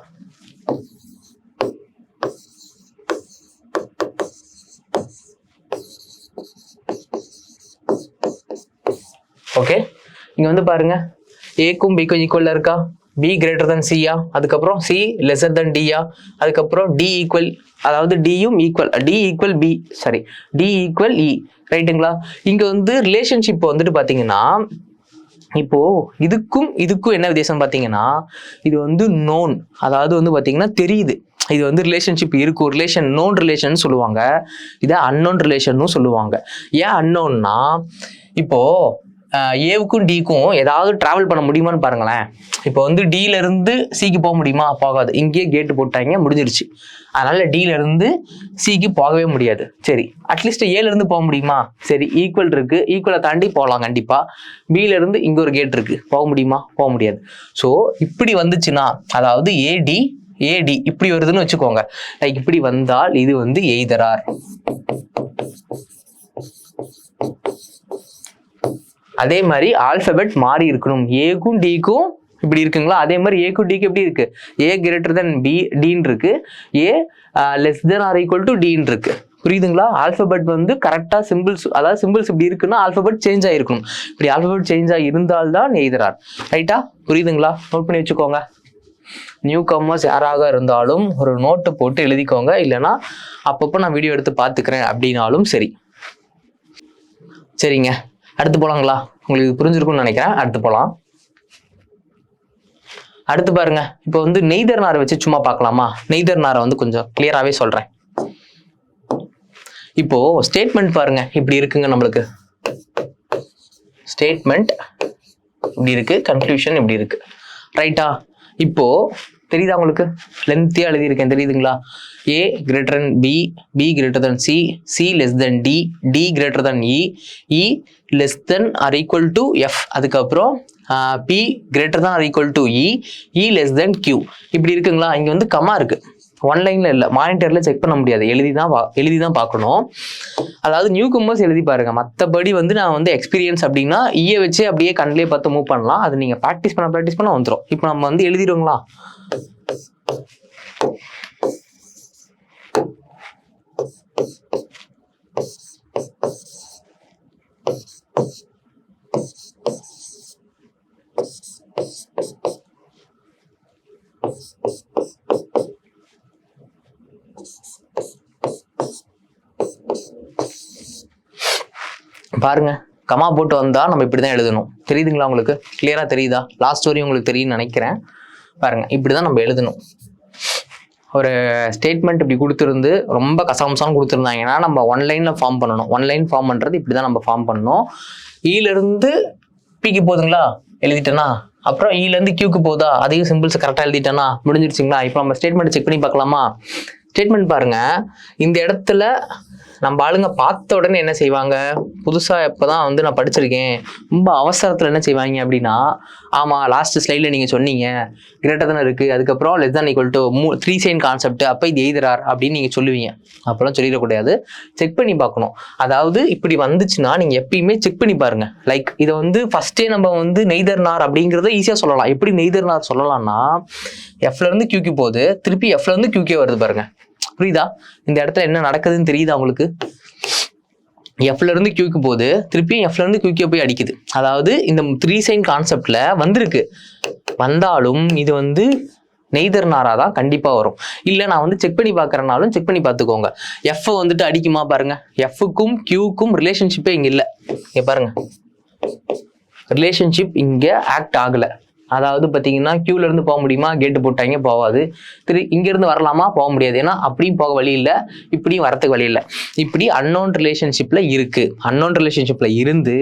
ஓகே, இங்க வந்து பாருங்க, ஏக்கும் பிக்கும் ஈக்குவல்ல இருக்கா, பி கிரேட்டர் தன் சியா, அதுக்கப்புறம் சி லெசர் தன் டியா, அதுக்கப்புறம் டி ஈக்குவல், அதாவது டியும் ஈக்குவல், D equal B, sorry D equal E. ரைட்டுங்களா? இங்க வந்து ரிலேஷன்ஷிப் வந்துட்டு பாத்தீங்கன்னா, இப்போ இதுக்கும் என்ன வித்தியாசம் பாத்தீங்கன்னா, இது வந்து நோன், அதாவது வந்து பாத்தீங்கன்னா தெரியுது, இது வந்து ரிலேஷன்ஷிப் இருக்கும், ரிலேஷன் நோன் ரிலேஷன் சொல்லுவாங்க, இதை அன்னோன் ரிலேஷன் சொல்லுவாங்க. ஏன் அன்னோன்னா, இப்போ ஏவுக்கும் டிக்கும் ஏதாவது டிராவல் பண்ண முடியுமான்னு பாருங்களேன். இப்போ வந்து டில இருந்து சிக்கு போக முடியுமா? போகாது. இங்கேயே கேட்டு போட்டாங்க, முடிஞ்சிருச்சு. அதனால டில இருந்து சிக்கு போகவே முடியாது. சரி, அட்லீஸ்ட் ஏல இருந்து போக முடியுமா? சரி, ஈக்குவல் இருக்கு, ஈக்குவலை தாண்டி போகலாம் கண்டிப்பா. பில இருந்து இங்க ஒரு கேட் இருக்கு, போக முடியுமா? போக முடியாது. ஸோ இப்படி வந்துச்சுன்னா, அதாவது ஏடி இப்படி வருதுன்னு வச்சுக்கோங்க. லைக் இப்படி வந்தால் இது வந்து எய்தர் ஆர். அதே மாதிரி ஆல்பபெட் மாறி இருக்கணும். ஏக்கும் டிக்கும் இப்படி இருக்குங்களா, அதே மாதிரி ஏக்கும் டிக்கு எப்படி இருக்கு, ஏ கிரேட்டர் தென் பி டின்னு இருக்கு, A less than or equal to டின்னு இருக்கு. புரியுதுங்களா? ஆல்பபெட் வந்து கரெக்டா சிம்பிள்ஸ், அதாவது சிம்பிள்ஸ் இப்படி இருக்குன்னா ஆல்பபெட் சேஞ்ச் ஆயிருக்கணும். இப்படி ஆல்பபெட் சேஞ்ச் ஆகி இருந்தால்தான் எய்தர் ஆர். ரைட்டா? புரியுதுங்களா? நோட் பண்ணி வச்சுக்கோங்க. நியூ கம்மர்ஸ் யாராக இருந்தாலும் ஒரு நோட்டு போட்டு எழுதிக்கோங்க, இல்லைன்னா அப்பப்போ நான் வீடியோ எடுத்து பார்த்துக்கிறேன் அப்படின்னாலும் சரி. சரிங்க, அடுத்து போலாங்களா? உங்களுக்கு புரிஞ்சிருக்கும்னு நினைக்கிறேன். அடுத்து போலாம். அடுத்து பாருங்க, இப்போ வந்து நெய்தர் நாரை வச்சு சும்மா பார்க்கலாமா? நெய்தர் நாரை வந்து கொஞ்சம் கிளியராகவே சொல்றேன். இப்போ ஸ்டேட்மெண்ட் பாருங்க, இப்படி இருக்குங்க நம்மளுக்கு. ஸ்டேட்மெண்ட் இப்படி இருக்கு, கன்க்ளூஷன் இப்படி இருக்கு. ரைட்டா? இப்போ தெரியுதா உங்களுக்கு? லென்த்தியா எழுதியிருக்கேன், தெரியுதுங்களா? A greater than B, B greater than C, C less than D, D greater than E, E less than or equal to F, அதுக்கப்புறம் B greater than or equal to E, E less than Q. இப்படி இருக்குங்களா? இங்க வந்து comma இருக்கு, one லைன்ல இல்லை, மானிட்டர்ல check பண்ண முடியாது, எழுதி தான் பார்க்கணும். அதாவது நியூ கம்மர்ஸ் எழுதி பாருங்க. மற்றபடி வந்து நான் வந்து எக்ஸ்பீரியன்ஸ் அப்படின்னா ஈயை வச்சு அப்படியே கண்ணிலே பார்த்து மூவ் பண்ணலாம். அது நீங்க ப்ராக்டிஸ் பண்ண வந்துடும். இப்போ நம்ம வந்து எழுதிடுவோங்களா? பாருங்க, கமா போட்டு வந்தா நம்ம இப்படிதான் எழுதணும். தெரியுதுங்களா உங்களுக்கு? கிளியரா தெரியுதா? லாஸ்ட் வரையும் உங்களுக்கு தெரியும்னு நினைக்கிறேன். பாருங்க, இப்படிதான் நம்ம எழுதணும். ஒரு ஸ்டேட்மெண்ட் இப்படி கொடுத்துருந்து ரொம்ப கசகம்சான்னு கொடுத்துருந்தாங்கன்னா நம்ம ஒன் லைன்ல ஃபார்ம் பண்ணணும். ஒன் லைன் ஃபார்ம் பண்றது இப்படிதான் நம்ம ஃபார்ம் பண்ணணும். ஈல இருந்து பிக்கு போகுதுங்களா, எழுதிட்டேன்னா, அப்புறம் ஈல இருந்து கியூக்கு போகுதா, அதையும் சிம்பிள்ஸ் கரெக்டா எழுதிட்டேன்னா முடிஞ்சிருச்சுங்களா? இப்போ நம்ம ஸ்டேட்மெண்ட் செக் பண்ணி பார்க்கலாமா? ஸ்டேட்மெண்ட் பாருங்க. இந்த இடத்துல நம்ம ஆளுங்க பார்த்த உடனே என்ன செய்வாங்க, புதுசாக எப்போதான் வந்து நான் படிச்சிருக்கேன் ரொம்ப அவசரத்தில் என்ன செய்வாங்க அப்படின்னா, ஆமாம் லாஸ்ட் ஸ்லைடில் நீங்கள் சொன்னீங்க கிரேட்டர் தானே இருக்குது, அதுக்கப்புறம் லெஸ் தான் ஈக்குவல் டு 3 சைன் கான்செப்ட், அப்போ இது எய்தரார் அப்படின்னு நீங்கள் சொல்லுவீங்க. அப்போலாம் சொல்லிடக்கூடாது, செக் பண்ணி பார்க்கணும். அதாவது இப்படி வந்துச்சுன்னா நீங்கள் எப்பயுமே செக் பண்ணி பாருங்க. லைக் இதை வந்து ஃபர்ஸ்டே நம்ம வந்து நெய்தர் நார் அப்படிங்கிறத ஈஸியாக சொல்லலாம். எப்படி நெய்தர் நார் சொல்லலாம்னா, எஃப்லேருந்து கியூக்கு போகுது, திருப்பி எஃப்லேருந்து கியூக்கே வருது பாருங்க. புரியுதா? இந்த இடத்துல என்ன நடக்குதுன்னு தெரியுதா உங்களுக்கு? எஃப்ல இருந்து கியூக்கு போகுது, திருப்பியும் எஃப்ல இருந்து கியூக்கே போய் அடிக்குது. அதாவது இந்த 3 சைன் கான்செப்ட்ல வந்திருக்கு. வந்தாலும் இது வந்து நெய்தர் நாரா தான் கண்டிப்பா வரும். இல்ல நான் வந்து செக் பண்ணி பாக்குறனாலும் செக் பண்ணி பாத்துக்கோங்க. எஃப் வந்துட்டு அடிக்குமா பாருங்க. எஃப்க்கும் கியூக்கும் ரிலேஷன்ஷிப்பே இங்க இல்ல. இங்க பாருங்க, ரிலேஷன்ஷிப் இங்க ஆக்ட் ஆகல. அதாவது பார்த்தீங்கன்னா கியூல இருந்து போக முடியுமா, கேட்டு போட்டாங்க போகாது. இங்கிருந்து வரலாமா, போக முடியாது. ஏன்னா அப்படியும் போக வழி இல்லை, இப்படியும் வரத்துக்கு வழி இல்லை. இப்படி அன்னோன் ரிலேஷன்ஷிப்ல இருக்கு. அன்னோன் ரிலேஷன்ஷிப்ல இருந்து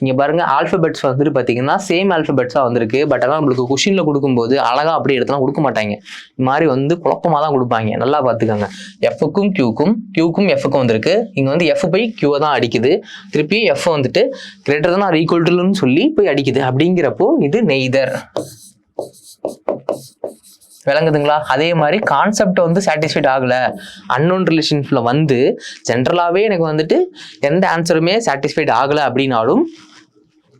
இங்க பாருங்க, ஆல்பபெட்ஸ் வந்துட்டு பார்த்தீங்கன்னா சேம் ஆல்பபெட்ஸா வந்திருக்கு. பட் ஆனால் நம்மளுக்கு கொஷின்ல கொடுக்கும்போது அழகா அப்படியே எடுத்துலாம் கொடுக்க மாட்டாங்க. இந்த மாதிரி வந்து குழப்பமா தான் கொடுப்பாங்க. நல்லா பார்த்துக்கோங்க. எஃப்க்கும் கியூக்கும் எஃப்க்கும் வந்திருக்கு. இங்க வந்து எஃப் போய் கியூவை தான் அடிக்குது, திருப்பி எஃப் வந்துட்டு கிரேட்டர் தான் ஆர் ஈக்குவல் டுன்னு சொல்லி போய் அடிக்குது. அப்படிங்கிறப்போ இது நெய்தர். விளங்குதுங்களா? அதே மாதிரி கான்செப்ட் வந்து சாட்டிஸ்ஃபைட் ஆகல, அன்னோன் ரிலேஷன்ஷிப்ல வந்து ஜென்ரலாவே எனக்கு வந்துட்டு எந்த ஆன்சருமே சாட்டிஸ்ஃபைட் ஆகல அப்படின்னாலும்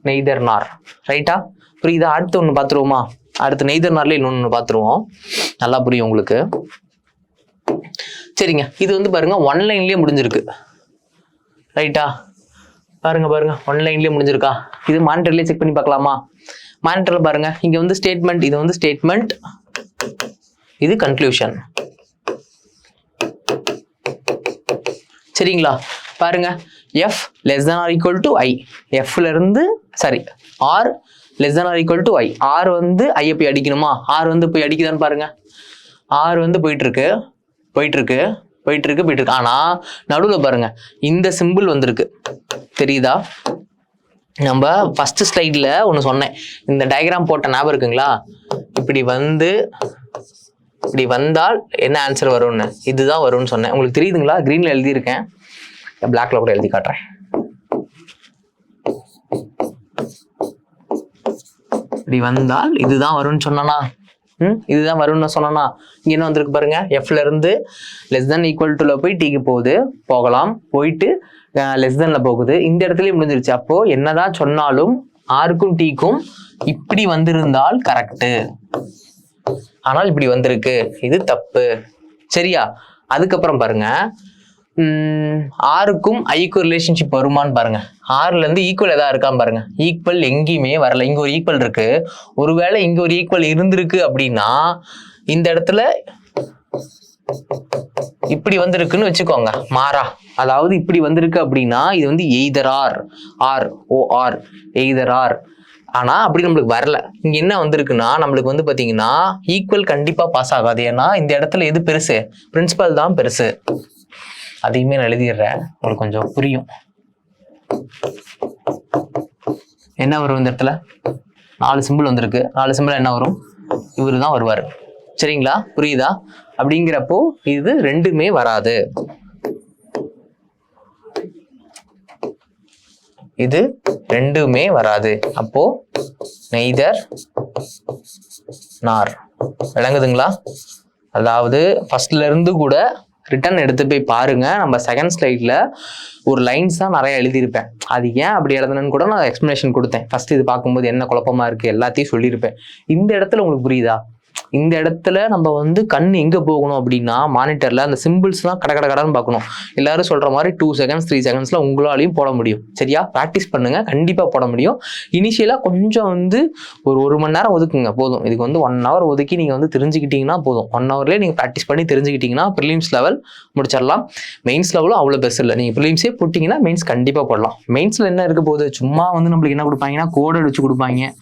நெய்தர் நார். ரைட்டா? புரியுதா? அடுத்து ஒன்று பார்த்துருவோமா? அடுத்து நெய்தர் நார்ல இன்னொன்று பார்த்துருவோம், நல்லா புரியும் உங்களுக்கு. சரிங்க, இது வந்து பாருங்க ஒன் லைன்லயே முடிஞ்சிருக்கு. ரைட்டா? பாருங்க ஒன் லைன்லயே முடிஞ்சிருக்கா? இது மானிட்டர்லயே செக் பண்ணி பார்க்கலாமா? மானிட்டர்ல பாருங்க, இங்க வந்து ஸ்டேட்மெண்ட், இது வந்து ஸ்டேட்மெண்ட், இது கன்க்ளூஷன். சரிங்களா? பாருங்க, F less than or equal to i, எஃப்ல இருந்து sorry R less than or equal to i, R வந்து ஐ போய் அடிக்கணுமா? ஆர் வந்து போய் அடிக்குதான்னு பாருங்க. ஆர் வந்து போயிட்டு இருக்கு. ஆனா நடுவில் பாருங்க இந்த சிம்பிள் வந்திருக்கு, தெரியுதா? நம்ம ஃபர்ஸ்ட் ஸ்லைட்ல ஒன்று சொன்னேன், இந்த டயக்ராம் போட்ட ஞாபகம் இருக்குங்களா? இப்படி வந்தால் என்ன ஆன்சர் வரும்னு, இதுதான் வரும்னு சொன்னேன். உங்களுக்கு தெரியுதுங்களா? கிரீன்ல எழுதியிருக்கேன், பிளாக்ல கூட எழுதி காட்டுறேன். இப்படி வந்தால் இதுதான் வரும்னு சொன்னா, இதுதான் வரும்னு சொன்னா, இங்க என்ன வந்திருக்கு பாருங்க, எஃப்ல இருந்து லெஸ் than equal to போய் டீக்கு போகலாம், போயிட்டு லெஸ் தென்ல போகுது. இந்த இடத்துலயே முடிஞ்சிருச்சு. அப்போ என்னதான் சொன்னாலும் ஆருக்கும் டீக்கும் இப்படி வந்திருந்தால் கரெக்டு, ஆனால் இப்படி வந்திருக்கு, இது தப்பு. சரியா? அதுக்கப்புறம் பாருங்க, ஆருக்கும் ஐக்கும் ரிலேஷன்ஷிப் வருமானு பாருங்க. ஆறுல இருந்து ஈக்குவல் எதா இருக்கான்னு பாருங்க. ஈக்குவல் எங்கேயுமே வரல. இங்க ஒரு ஈக்குவல் இருக்கு, ஒருவேளை இங்க ஒரு ஈக்குவல் இருந்திருக்கு அப்படின்னா இந்த இடத்துல இப்படி வந்திருக்குன்னு வச்சுக்கோங்க, மாறா. அதாவது இப்படி வந்திருக்கு அப்படின்னா இது வந்து எய்தர் ஆர் எய்தர் ஆர். ஆனா அப்படி நம்மளுக்கு வரல. இங்க என்ன வந்திருக்குன்னா நம்மளுக்கு வந்து பாத்தீங்கன்னா ஈக்குவல் கண்டிப்பா பாஸ் ஆகாது. ஏன்னா இந்த இடத்துல எது பெருசு? பிரின்சிபல் தான் பெருசு. அதையுமே நான் எழுதிடுறேன், உங்களுக்கு கொஞ்சம் புரியும். என்ன வரும் இந்த இடத்துல? 4 சிம்பிள் வந்திருக்கு. 4 சிம்பிள் என்ன வரும்? இவரு தான் வருவாரு. சரிங்களா? புரியுதா? அப்படிங்கிறப்போ இது ரெண்டுமே வராது. இது ரெண்டுமே வராது. அப்போ நெய்தர் நார். விளங்குதுங்களா? அதாவது ஃபர்ஸ்ட்ல இருந்து கூட ரிட்டர்ன் எடுத்து போய் பாருங்க. நம்ம செகண்ட் ஸ்லைட்ல ஒரு லைன்ஸ் தான் நிறைய எழுதியிருப்பேன். அது ஏன் அப்படி எழுதணும்னு கூட நான் எக்ஸ்பிளனேஷன் கொடுத்தேன். ஃபர்ஸ்ட் இது பார்க்கும்போது என்ன குழப்பமா இருக்கு எல்லாத்தையும் சொல்லியிருப்பேன். இந்த இடத்துல உங்களுக்கு புரியுதா? இந்த இடத்துல நம்ம வந்து கண் எங்க போகணும் அப்படின்னா மானிட்டர்ல அந்த சிம்பிள்ஸ்லாம் கடன்னு பார்க்கணும். எல்லாரும் சொல்ற மாதிரி 2 செகண்ட்ஸ் 3 செகண்ட்ஸ்ல உங்களாலையும் போட முடியும். சரியா? ப்ராக்டிஸ் பண்ணுங்க, கண்டிப்பா போட முடியும். இனிஷியலா கொஞ்சம் வந்து ஒரு 1 மணி நேரம் ஒதுக்குங்க போதும். இதுக்கு வந்து 1 hour ஒதுக்கி நீங்க வந்து தெரிஞ்சுக்கிட்டீங்கன்னா போதும். 1 hourலயே நீங்க ப்ராக்டிஸ் பண்ணி தெரிஞ்சுக்கிட்டீங்கன்னா ப்ரிலிம்ஸ் லெவல் முடிச்சிடலாம். மெயின்ஸ் லெவலும் அவ்வளவு பெருசு இல்லை. நீங்க ப்ரிலிம்ஸே போட்டீங்கன்னா மெயின்ஸ் கண்டிப்பா போடலாம். மெயின்ஸ்ல என்ன இருக்க போகுது? சும்மா வந்து நம்மளுக்கு என்ன கொடுப்பாங்கன்னா கோடட் வச்சு கொடுப்பாங்க.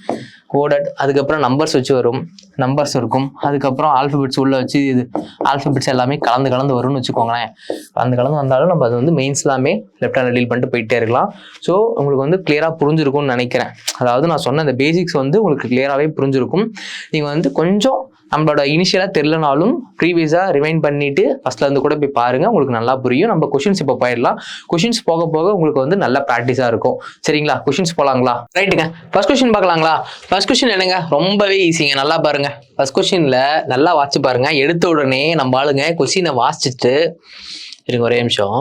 கோடட், அதுக்கப்புறம் நம்பர்ஸ் வச்சு வரும், நம்பர்ஸ் இருக்கும், அதுக்கப்புறம் ஆல்பபெட்ஸ் உள்ள வச்சு இது ஆல்பபெட்ஸ் எல்லாமே கலந்து வரும்னு வச்சுக்கோங்களேன். கலந்து வந்தாலும் நம்ம அது வந்து மெயின்ஸ் எல்லாமே லெஃப்ட் ஹேண்ட் டீல் பண்ணிட்டு போயிட்டே இருக்கலாம். ஸோ உங்களுக்கு வந்து கிளியரா புரிஞ்சிருக்கும்னு நினைக்கிறேன். அதாவது நான் சொன்ன இந்த பேசிக்ஸ் வந்து உங்களுக்கு கிளியராகவே புரிஞ்சிருக்கும். நீங்கள் வந்து கொஞ்சம் நம்மளோட இனிஷியலாக தெரியலனாலும் ப்ரீவியஸாக ரிமைண்ட் பண்ணிட்டு ஃபர்ஸ்ட்ல இருந்து கூட போய் பாருங்க, உங்களுக்கு நல்லா புரியும். நம்ம கொஷின்ஸ் இப்போ போயிடலாம். கொஷின்ஸ் போக போக உங்களுக்கு வந்து நல்ல ப்ராக்டிஸாக இருக்கும். சரிங்களா? கொஷின்ஸ் போகலாங்களா? ரைட்டுங்க. ஃபர்ஸ்ட் கொஸ்டின் பார்க்கலாங்களா? ஃபர்ஸ்ட் கொஸ்டின் என்னங்க, ரொம்பவே ஈஸிங்க. நல்லா பாருங்க. ஃபர்ஸ்ட் கொஸ்டின்ல நல்லா வாட்சி பாருங்க. எடுத்த உடனே நம்ம ஆளுங்க கொஸ்டினை வாசிச்சுட்டு இருங்க, ஒரே நிமிஷம்.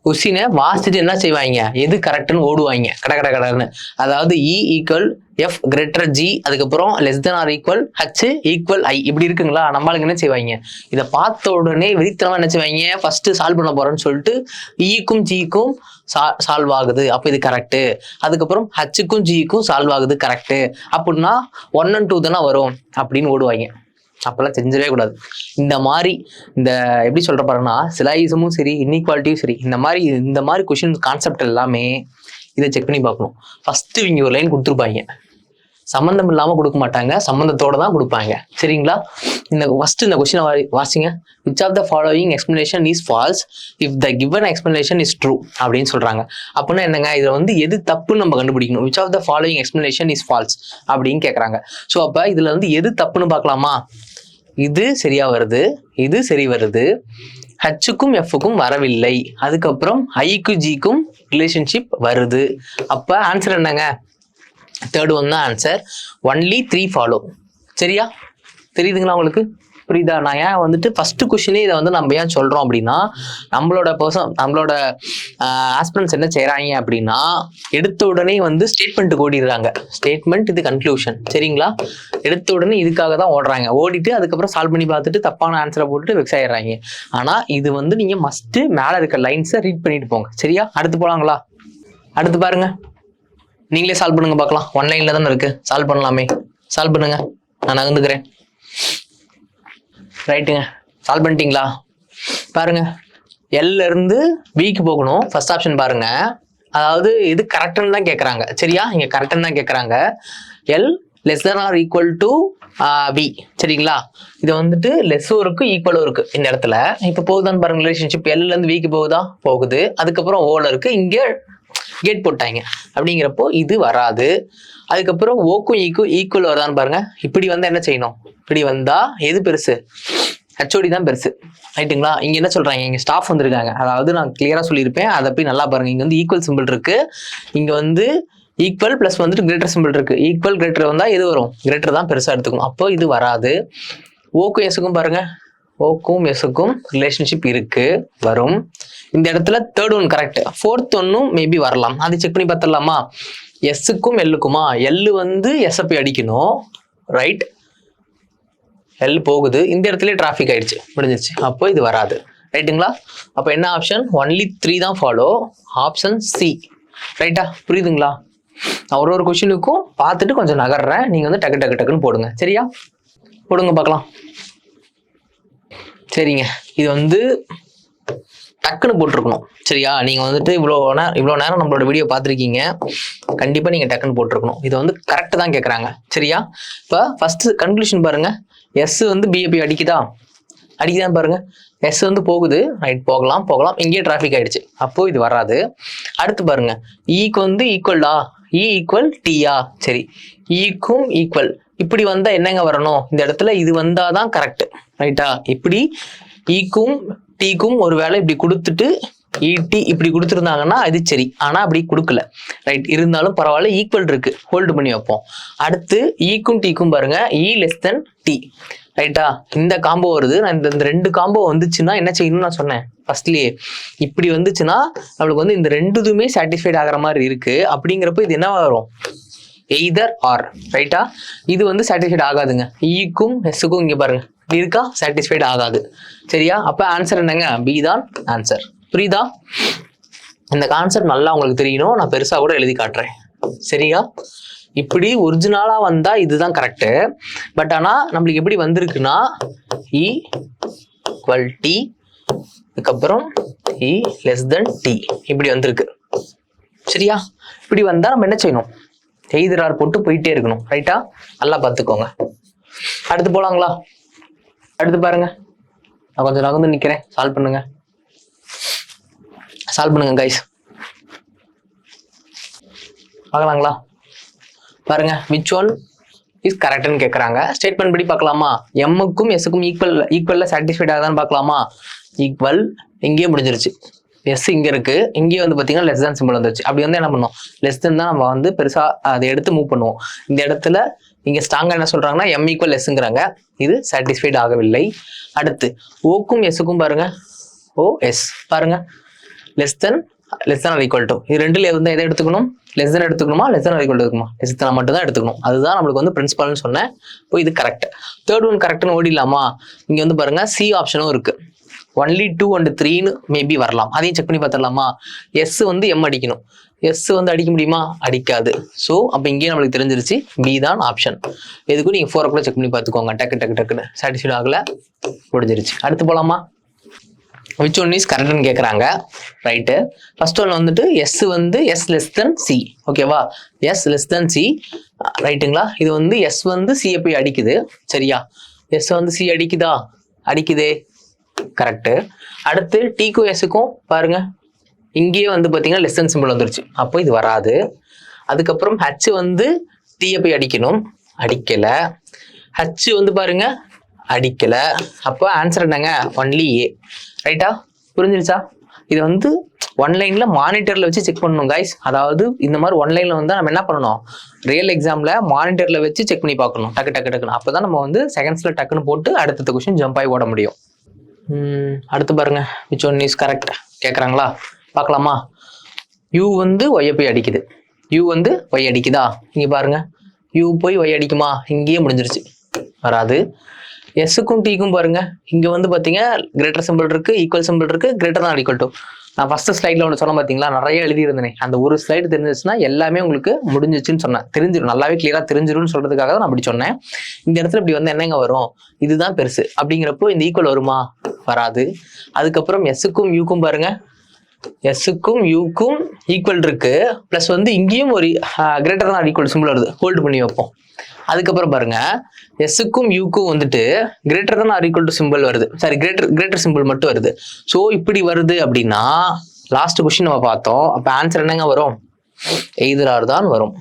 கொஸ்டினை வாசிச்சுட்டு என்ன செய்வாங்க, எது கரெக்ட்னு ஓடுவாங்க கட கட கடன்னு. அதாவது E equal F greater G, அதுக்கப்புறம் less than or equal H equal I, இப்படி இருக்குங்களா? நம்மளுக்கு என்ன செய்வாங்க, இதை பார்த்த உடனே வெறித்தனமா என்ன செய்வாங்க, ஃபர்ஸ்ட் சால்வ் பண்ண போறோம்னு சொல்லிட்டு ஈக்கும் ஜிக்கும் சால்வ் ஆகுது, அப்போ இது கரெக்டு. அதுக்கப்புறம் ஹச்சுக்கும் ஜிக்கும் சால்வ் ஆகுது, கரெக்டு. அப்படின்னா 1 and 2 தானே வரும் அப்படின்னு ஓடுவாங்க. அப்பெல்லாம் செஞ்சவே கூடாது. இந்த மாதிரி இந்த எப்படி சொல்ற பாருன்னா, சிலாயிசமும் சரி, இன்இக்வாலிட்டியும் சரி, இந்த மாதிரி கொஸ்டின் கான்செப்ட் எல்லாமே இதை செக் பண்ணி பார்க்கணும். ஃபர்ஸ்ட் இவங்க ஒரு லைன் கொடுத்துருப்பாங்க, சம்மந்தம் இல்லாம கொடுக்க மாட்டாங்க, சம்மந்தத்தோட தான் கொடுப்பாங்க. சரிங்களா? ஃபர்ஸ்ட் இந்த கொஸ்டினை வாசிங்க. Which of the following explanation is false if the given explanation is true அப்படின்னு சொல்றாங்க. அப்படின்னா என்னங்க, இதை வந்து எது தப்புன்னு நம்ம கண்டுபிடிக்கணும். Which of the following explanation is false அப்படின்னு கேட்கறாங்க. ஸோ அப்ப இதுல வந்து எது தப்புன்னு பார்க்கலாமா? இது சரியா வருது, இது சரி வருது, ஹச்சுக்கும் எஃப்க்கும் வரவில்லை, அதுக்கப்புறம் ஐக்கும் ஜிக்கும் ரிலேஷன்ஷிப் வருது. அப்ப ஆன்சர் என்னங்க, தேர்ட் ஒன் தான் ஆன்சர். Only 3 follow. சரியா? தெரியுதுங்களா உங்களுக்கு? புரியுதா? நான் ஏன் வந்துட்டு ஃபர்ஸ்ட் கொஸ்டினே இதை வந்து நம்ம ஏன் சொல்றோம் அப்படின்னா, நம்மளோட ஆஸ்பிரன்ஸ் என்ன செய்யறாங்க அப்படின்னா, எடுத்த உடனே வந்து ஸ்டேட்மெண்ட் ஓடிடுறாங்க. ஸ்டேட்மெண்ட் இது கன்க்ளூஷன். சரிங்களா? எடுத்த உடனே இதுக்காக தான் ஓடுறாங்க. ஓடிட்டு அதுக்கப்புறம் சால்வ் பண்ணி பார்த்துட்டு தப்பான ஆன்சரை போட்டுட்டு வெக்ஸ் ஆயிடுறாங்க. ஆனா இது வந்து நீங்க மஸ்ட் மேல இருக்க லைன்ஸை ரீட் பண்ணிட்டு போங்க. சரியா? அடுத்து போலாங்களா? அடுத்து பாருங்க, நீங்களே சால்வ் பண்ணுங்க பார்க்கலாம். 1 லைன்ல தானே இருக்கு, சால்வ் பண்ணலாமே. சால்வ் பண்ணுங்க, நான் நகர்ந்துக்கிறேன். ரைட்டுங்க, சால்வ் பண்ணிட்டீங்களா? பாருங்க, எல்ல இருந்து பிக்கு போகணும். ஃபர்ஸ்ட் ஆப்ஷன் பாருங்க, அதாவது இது கரெக்ட்னு தான் கேட்கறாங்க. சரியா? இங்க கரெக்ட்னு தான் கேட்கறாங்க. L less than or equal to B. சரிங்களா? இது வந்துட்டு லெஸ்ஸும் இருக்கு, ஈக்குவலும் இருக்கு இந்த இடத்துல. இப்போ போகுதான்னு பாருங்க, ரிலேஷன்ஷிப் எல்ல இருந்து விக்கு போகுதா? போகுது. அதுக்கப்புறம் ஓல இருக்கு, இங்க கேட் போட்டாங்க. அப்படிங்கிறப்போ இது வராது. அதுக்கப்புறம் ஓக்கும் ஈக்கும் ஈக்குவல் வருதான்னு பாருங்க. இப்படி வந்தா என்ன செய்யணும், இப்படி வந்தா எது பெருசு, ஹெச்ஓடி தான் பெருசு. ரைட்டுங்களா? இங்க என்ன சொல்றாங்க, இங்க ஸ்டாஃப் வந்திருக்காங்க. அதாவது நான் கிளியரா சொல்லியிருப்பேன், அதை போய் நல்லா பாருங்க. இங்க வந்து ஈக்குவல் சிம்பிள் இருக்கு, இங்க வந்து ஈக்குவல் பிளஸ் வந்துட்டு கிரேட்டர் சிம்பிள் இருக்கு. ஈக்குவல் கிரேட்டர் வந்தா எது வரும், கிரேட்டர் தான் பெருசா எடுத்துக்கணும். அப்போ இது வராது. ஓக்கும் எஸ்ஸுக்கும் பாருங்க, ஓக்கும் எஸ்ஸுக்கும் ரிலேஷன்ஷிப் இருக்கு, வரும். இந்த இடத்துல தேர்ட் ஒன் கரெக்ட், ஃபோர்த் ஒன்னும் மேபி வரலாம். அது செக் பண்ணி பார்த்துடலாமா? எஸ்ஸுக்கும் எல்லுக்குமா, எல்லு வந்து எஸ்ஸை போய் அடிக்கணும். ரைட், எல் போகுது, இந்த இடத்துல டிராஃபிக் ஆயிடுச்சு, முடிஞ்சிருச்சு. அப்போ இது வராது. ரைட்டுங்களா? அப்போ என்ன ஆப்ஷன், ஒன்லி 3 தான் ஃபாலோ. Option C. ரைட்டா? புரியுதுங்களா? நான் ஒரு கொஸ்டினுக்கும் பார்த்துட்டு கொஞ்சம் நகர்றேன், நீங்க வந்து டக்கு டக்கு டக்குன்னு போடுங்க. சரியா? போடுங்க பார்க்கலாம். சரிங்க, இது வந்து டக்குன்னு போட்டிருக்கணும். சரியா? நீங்க வந்துட்டு இவ்வளோ நேரம் நம்மளோட வீடியோ பார்த்துருக்கீங்க, கண்டிப்பா நீங்க டக்குன்னு போட்டிருக்கணும். இது வந்து கரெக்ட் தான் கேட்கறாங்க. சரியா? இப்போ ஃபர்ஸ்ட் கன்க்ளூஷன் பாருங்க, எஸ் வந்து பிஏபி அடிக்குதான் பாருங்க. எஸ் வந்து போகுது, ரைட், போகலாம். இங்கேயே டிராஃபிக் ஆயிடுச்சு, அப்போ இது வராது. அடுத்து பாருங்க, ஈக்கு வந்து ஈக்குவல்டா, இ ஈக்குவல் டியா. சரி, ஈக்கும் ஈக்குவல் இப்படி வந்தா என்னங்க வரணும், இந்த இடத்துல இது வந்தாதான் கரெக்ட். ரைட்டா? இப்படி ஈக்கும் டீக்கும் ஒரு வேளை இப்படி கொடுத்துட்டு இடி இப்படி கொடுத்துருந்தாங்கன்னா அது சரி. ஆனா அப்படி கொடுக்கல. ரைட், இருந்தாலும் பரவாயில்ல, ஈக்குவல் இருக்கு, ஹோல்டு பண்ணி வைப்போம். அடுத்து ஈக்கும் டீக்கும் பாருங்க, இ லெஸ் தென் டி. ரைட்டா? இந்த காம்போ வருது. நான் இந்த 2 காம்போ வந்துச்சுன்னா என்ன செய்யணும்னு நான் சொன்னேன் ஃபர்ஸ்ட்லயே. இப்படி வந்துச்சுன்னா நம்மளுக்கு வந்து இந்த 2துமே சாட்டிஸ்ஃபைட் ஆகிற மாதிரி இருக்கு. அப்படிங்கிறப்ப இது என்ன வரும், எய்தர் ஆர். ரைட்டா? இது வந்து சாட்டிஸ்ஃபைட் ஆகாதுங்க. ஈக்கும் எஸ்ஸுக்கும் இங்க பாருங்க இப்படி இருக்கா, சாட்டிஸ்ஃபைட் ஆகாது. சரியா? அப்ப ஆன்சர் என்னங்க, பி தான் ஆன்சர். புரியுதா? இந்த கான்செப்ட் நல்லா உங்களுக்கு தெரியணும், நான் பெருசா கூட எழுதி காட்டுறேன். சரியா? இப்படி ஒரிஜினலா வந்தா இதுதான் கரெக்ட். பட் ஆனா நம்மளுக்கு எப்படி வந்திருக்குன்னா, இ ஈக்குவல் டி, அதுக்கப்புறம் இ லெஸ் தென் டி, இப்படி வந்திருக்கு. சரியா? இப்படி வந்தா நம்ம என்ன செய்யணும், எய்தர் ஆர் போட்டு போயிட்டே இருக்கணும். ரைட்டா? நல்லா பார்த்துக்கோங்க. அடுத்து போலாங்களா? அடுத்து பாருங்க, நான் கொஞ்சம் நகர்ந்து நிக்கிறேன், சால்வ் பண்ணுங்க கைஸ். பார்க்கலாங்களா? பாருங்க, which one இஸ் கரெக்ட்னு கேட்குறாங்க. ஸ்டேட்மெண்ட் படி பார்க்கலாமா? எம்முக்கும் எஸ்ஸுக்கும் ஈக்குவல்ல சாட்டிஸ்ஃபைட் ஆகுதான்னு பார்க்கலாமா? ஈக்குவல் இங்கேயே முடிஞ்சிருச்சு. எஸ் இங்கே இருக்கு, இங்கேயே வந்து பார்த்தீங்கன்னா லெஸ் தேன் சிம்பிள் வந்துருச்சு. அப்படி வந்து என்ன பண்ணுவோம்? லெஸ் தேன் தான் நம்ம வந்து பெருசாக அதை எடுத்து மூவ் பண்ணுவோம். இந்த இடத்துல இங்கே ஸ்ட்ராங்காக என்ன சொல்றாங்கன்னா எம் ஈக்குவல் எஸ்ங்கிறாங்க. இது சாட்டிஸ்ஃபைட் ஆகவில்லை. அடுத்து ஓக்கும் எஸ்ஸுக்கும் பாருங்க, ஓ எஸ் பாருங்க, less than or equal to. இது ரெண்டுல வந்து எதை எடுத்துக்கணும்? லெஸ் தென் எடுத்துக்கணுமா, less than or equal to இருக்குமா? லெஸ் தென் மட்டும் தான் எடுத்துக்கணும். அதுதான் நம்மளுக்கு வந்து பிரின்சிபல்னு சொன்னேன். இப்போ இது கரெக்ட். தேர்ட் ஒன் கரெக்ட்னு ஓடிடலாமா? இங்க வந்து பாருங்க சி ஆப்ஷனும் இருக்கு. ஒன்லி 2 and 3 மேபி வரலாம். அதையும் செக் பண்ணி பார்த்துடலாமா? எஸ் வந்து எம் அடிக்கணும். எஸ் வந்து அடிக்க முடியுமா? அடிக்காது. ஸோ அப்போ இங்கேயே நம்மளுக்கு தெரிஞ்சிருச்சு பி தான் ஆப்ஷன். எதுக்கும் நீங்கள் 4 o'clock செக் பண்ணி பார்த்துக்கோங்க. டக்குன்னு சாட்டிஸ்ஃபைட் ஆகல, முடிஞ்சிருச்சு. அடுத்து போகலாமா? விச் ஒன் இஸ் கரெக்ட்னு கேட்குறாங்க. ரைட்டு. ஃபர்ஸ்ட் ஒன் வந்துட்டு எஸ் வந்து எஸ் லெஸ் தென் சி. ஓகேவா? S less than C. ரைட்டுங்களா? இது வந்து எஸ் வந்து சியை போய் அடிக்குது. சரியா? எஸ் வந்து சி அடிக்குதா? அடிக்குதே. கரெக்டு. அடுத்து டீக்கும் எஸ்ஸுக்கும் பாருங்க, இங்கேயே வந்து பார்த்தீங்கன்னா லெஸ் தென் சிம்பிள் வந்துருச்சு. அப்போ இது வராது. அதுக்கப்புறம் ஹச் வந்து டீயை போய் அடிக்கணும், அடிக்கல. ஹச் வந்து பாருங்க அடிக்கல. அப்போ ஆன்சர் என்னங்க? ஒன்லி ஏ. ரைட்டா? புரிஞ்சிருச்சா? இது வந்து ஒன்லைன்ல மானிட்டர்ல வச்சு செக் பண்ணணும் கைஸ். அதாவது இந்த மாதிரி ஒன்லைன்ல வந்து நம்ம என்ன பண்ணணும்? ரியல் எக்ஸாம்ல மானிட்டர்ல வச்சு செக் பண்ணி பார்க்கணும். டக்குன்னு. அப்பதான் நம்ம வந்து செகண்ட்ஸ்ல டக்குன்னு போட்டு அடுத்த கொஸ்டின் ஜம்ப் ஆகி ஓட முடியும். அடுத்து பாருங்க, விச் ஒன் இஸ் கரெக்ட் கேட்குறாங்களா? பார்க்கலாமா? யூ வந்து ஒய்யை போய் அடிக்குது. யூ வந்து ஒய் அடிக்குதா? இங்கே பாருங்க, யூ போய் ஒய் அடிக்குமா? இங்கேயே முடிஞ்சிருச்சு, வராது. எஸ்ஸுக்கும் டீக்கும் பாருங்க, இங்கே வந்து பார்த்தீங்க கிரேட்டர் சிம்பிள் இருக்கு, ஈக்குவல் சிம்பிள் இருக்கு, கிரேட்டர் தான் ஈக்குவல் டு. நான் ஃபர்ஸ்ட் ஸ்லைட்ல ஒன்று சொன்னேன் பார்த்தீங்களா, நிறைய எழுதியிருந்தேனே. அந்த ஒரு ஸ்லைடு தெரிஞ்சிச்சுன்னா எல்லாமே உங்களுக்கு முடிஞ்சிச்சுன்னு சொன்னேன். தெரிஞ்சிடும், நல்லாவே கிளியரா தெரிஞ்சிரும்னு சொல்றதுக்காக தான் நான் அப்படி சொன்னேன். இந்த இடத்துல இப்படி வந்து என்னங்க வரும்? இதுதான் பெருசு அப்படிங்கிறப்போ இந்த ஈக்குவல் வருமா? வராது. அதுக்கப்புறம் எஸ்ஸுக்கும் யூக்கும் பாருங்க, எஸ்ஸுக்கும் யூக்கும் ஈக்குவல் இருக்கு, பிளஸ் வந்து இங்கேயும் ஒரு கிரேட்டர் தான் ஈக்குவல் சிம்பிள் வருது. ஹோல்டு பண்ணி வைப்போம். அதுக்கப்புறம் பாருங்க, எஸ்ஸுக்கும் யூக்கும் வந்துட்டு greater than or equal to simple வருது. சாரி, கிரேட்டர் சிம்பிள் மட்டும் வருது. ஸோ இப்படி வருது அப்படின்னா லாஸ்ட் கொஸ்டின் நம்ம பார்த்தோம். அப்போ ஆன்சர் என்னங்க வரும்? எய்தர் ஆர் தான் வரும்.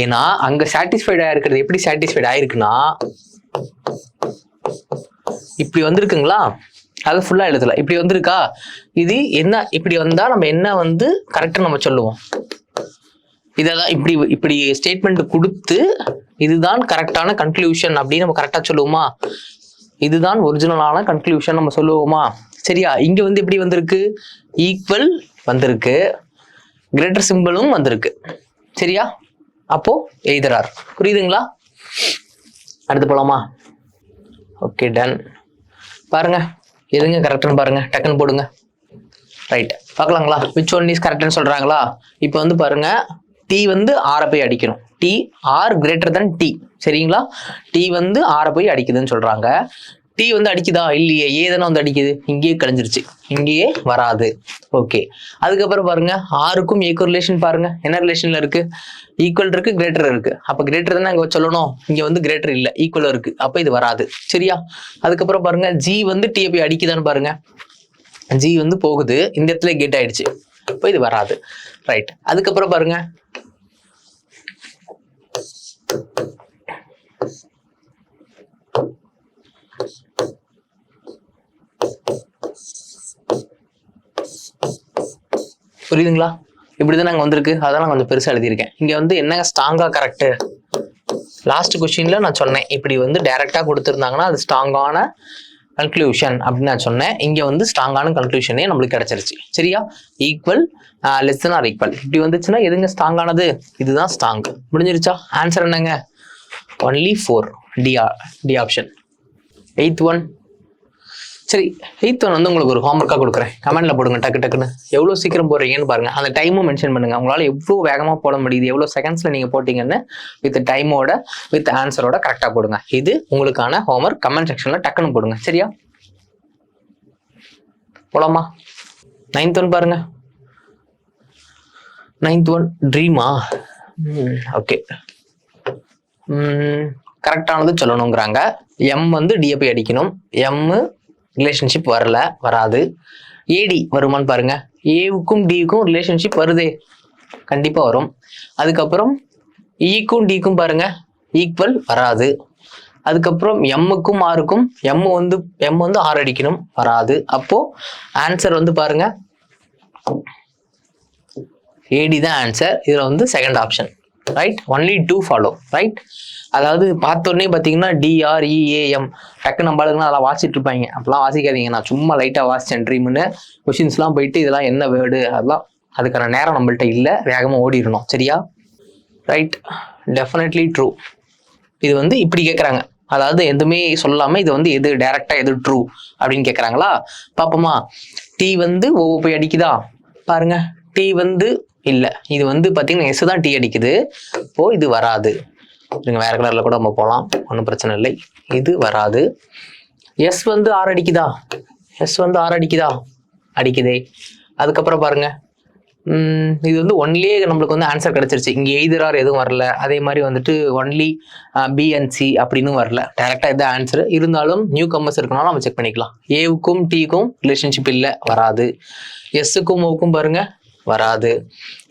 ஏன்னா அங்க சாட்டிஸ்ஃபைட் ஆயிருக்கிறது எப்படி சாட்டிஸ்ஃபைட் ஆயிருக்குன்னா இப்படி வந்திருக்குங்களா? அது ஃபுல்லா எழுதல, இப்படி வந்திருக்கா? இது என்ன? இப்படி வந்தா நம்ம என்ன வந்து கரெக்டா நம்ம சொல்லுவோம்? இதெல்லாம் இப்படி ஸ்டேட்மெண்ட் கொடுத்து இதுதான் கரெக்டான கன்க்ளூஷன் அப்படின்னு நம்ம கரெக்டா சொல்லுவோமா? இதுதான் ஒரிஜினலான கன்க்ளூஷன் நம்ம சொல்லுவோமா? சரியா? இங்க வந்து எப்படி வந்திருக்கு? ஈக்குவல் வந்திருக்கு, கிரேட்டர் சிம்பிளும் வந்திருக்கு. சரியா? அப்போ எய்தர் ஆர். புரியுதுங்களா? அடுத்து போலாமா? Okay, done. பாருங்க எதுங்க கரெக்ட்னு பாருங்க, டக்குன்னு போடுங்க. ரைட், பார்க்கலாங்களா? விச் ஒன் இஸ் கரெக்ட்னு சொல்றாங்களா? இப்போ வந்து பாருங்க, டி வந்து ஆரை போய் அடிக்கணும். D R greater than D. சரிங்களா? டி வந்து ஆரை போய் அடிக்குதுன்னு சொல்றாங்க. டி வந்து அடிக்குதா? இல்லையே, ஏதானே வந்து அடிக்குது. இங்கேயே கழிஞ்சிருச்சு, இங்கேயே வராது. ஓகே. அதுக்கப்புறம் பாருங்க, ஆருக்கும் ஏக்கும் ரிலேஷன் பாருங்க, என்ன ரிலேஷன்ல இருக்கு? ஈக்குவல் இருக்கு, கிரேட்டர் இருக்கு. அப்ப கிரேட்டர் தானே அங்க சொல்லணும். இங்க வந்து கிரேட்டர் இல்ல, ஈக்குவல் இருக்கு. அப்ப இது வராது. சரியா? அதுக்கப்புறம் பாருங்க, ஜி வந்து டி போய் அடிக்குதான்னு பாருங்க. ஜி வந்து போகுது, இந்த இடத்துல கேட் ஆயிடுச்சு. அப்ப இது வராது. ரைட். அதுக்கப்புறம் பாருங்க, புரியுதுங்களா? இப்படிதான் நாங்க வந்திருக்கு. அதான் நான் கொஞ்சம் பெருசா எழுதியிருக்கேன். இங்க வந்து என்னங்க ஸ்ட்ராங்கா கரெக்ட்? லாஸ்ட் கொஸ்டின்ல நான் சொன்னேன், இப்படி வந்து டைரக்டா கொடுத்துருந்தாங்கன்னா அது ஸ்ட்ராங்கான கன்க்ளூஷன் அப்படின்னு நான் சொன்னேன். இங்க வந்து ஸ்ட்ராங்கான கன்க்ளூஷனே நம்மளுக்கு கிடைச்சிருச்சு. சரியா? Equal, less than or equal இப்படி வந்துச்சுன்னா எதுங்க ஸ்ட்ராங்கானது? இதுதான் ஸ்ட்ராங். முடிஞ்சிருச்சா? ஆன்சர் என்னங்க? Only 4. D option. 8th one. சரி, 8th ஒன் வந்து உங்களுக்கு ஒரு ஹோம்ஒர்க்காக கொடுக்குறேன். கமெண்ட்ல போடுங்க, டக்குன்னு எவ்வளோ சீக்கிரம் போடுறீங்கன்னு பாருங்க. அந்த டைமும் மென்ஷன் பண்ணுங்க. உங்களால் எவ்வளோ வேகமாக போட முடியுது, எவ்வளோ செகண்ட்ஸ்ல நீங்க போட்டீங்கன்னு வித் டைமோட வித் ஆன்சரோட கரெக்டாக போடுங்க. இது உங்களுக்கான ஹோம்ஒர்க். கமெண்ட் செக்ஷன்ல டக்குன்னு போடுங்க. சரியா? போலாமா? 9th ஒன் பாருங்க. 9th ஒன் ட்ரீமா? ஓகே, கரெக்டானது சொல்லணுங்கிறாங்க. எம் வந்து டிஏ போய் அடிக்கணும். எம் ரிலேஷன்ஷிப் வராது. ஏடி வருமானு பாருங்க. ஏவுக்கும் டிக்கும் ரிலேஷன்ஷிப் வருதே, கண்டிப்பா வரும். அதுக்கப்புறம் ஈக்கும் டிக்கும் பாருங்க, ஈக்குவல் வராது. அதுக்கப்புறம் எம்முக்கும் ஆருக்கும் எம் வந்து ஆர் அடிக்கணும், வராது. அப்போ ஆன்சர் வந்து பாருங்க ஏடி தான் ஆன்சர். இதுல வந்து second option, right. Only 2 follow, right. அதாவது பார்த்தோன்னே பார்த்தீங்கன்னா டிஆர்இஏஎம் டக்கு நம்மளுக்குலாம் அதெல்லாம் வாசிட்டு இருப்பாங்க. அப்பெல்லாம் வாசிக்காதீங்க, நான் சும்மா லைட்டாக வாசிச்சேன் ட்ரீம்னு. கொஷின்ஸ்லாம் போயிட்டு இதெல்லாம் என்ன வேர்டு அதெல்லாம் அதுக்கான நேரம் நம்மள்ட்ட இல்லை, வேகமாக ஓடிடணும், சரியா? Right, definitely true. இது வந்து இப்படி கேட்குறாங்க, அதாவது எதுவுமே சொல்லாமல் இது வந்து எது டைரக்டாக எது ட்ரூ அப்படின்னு கேட்குறாங்களா? பார்ப்போமா? டி வந்து ஓ போய் அடிக்குதா பாருங்க, டி வந்து இல்லை, இது வந்து பார்த்தீங்கன்னா எஸ் தான் டி அடிக்குது. ஓ இது வராது. நீங்கள் வேற கலரில் கூட நம்ம போகலாம், ஒன்றும் பிரச்சனை இல்லை. இது வராது. எஸ் வந்து ஆர் அடிக்குதா? எஸ் வந்து ஆர் அடிக்குதா? அடிக்குதே. அதுக்கப்புறம் பாருங்க, இது வந்து ஒன்லியே நம்மளுக்கு வந்து ஆன்சர் கிடைச்சிருச்சு. இங்கே எய்தரார் எதுவும் வரல. அதே மாதிரி வந்துட்டு ஒன்லி பிஎன்சி அப்படின்னு வரல. டைரக்டாக இதுதான் ஆன்சர். இருந்தாலும் நியூ கம்மர்ஸ் இருக்கனாலும் நம்ம செக் பண்ணிக்கலாம். ஏவுக்கும் டிக்கும் ரிலேஷன்ஷிப் இல்லை, வராது. எஸ்ஸுக்கும் ஓவுக்கும் பாருங்க வராது.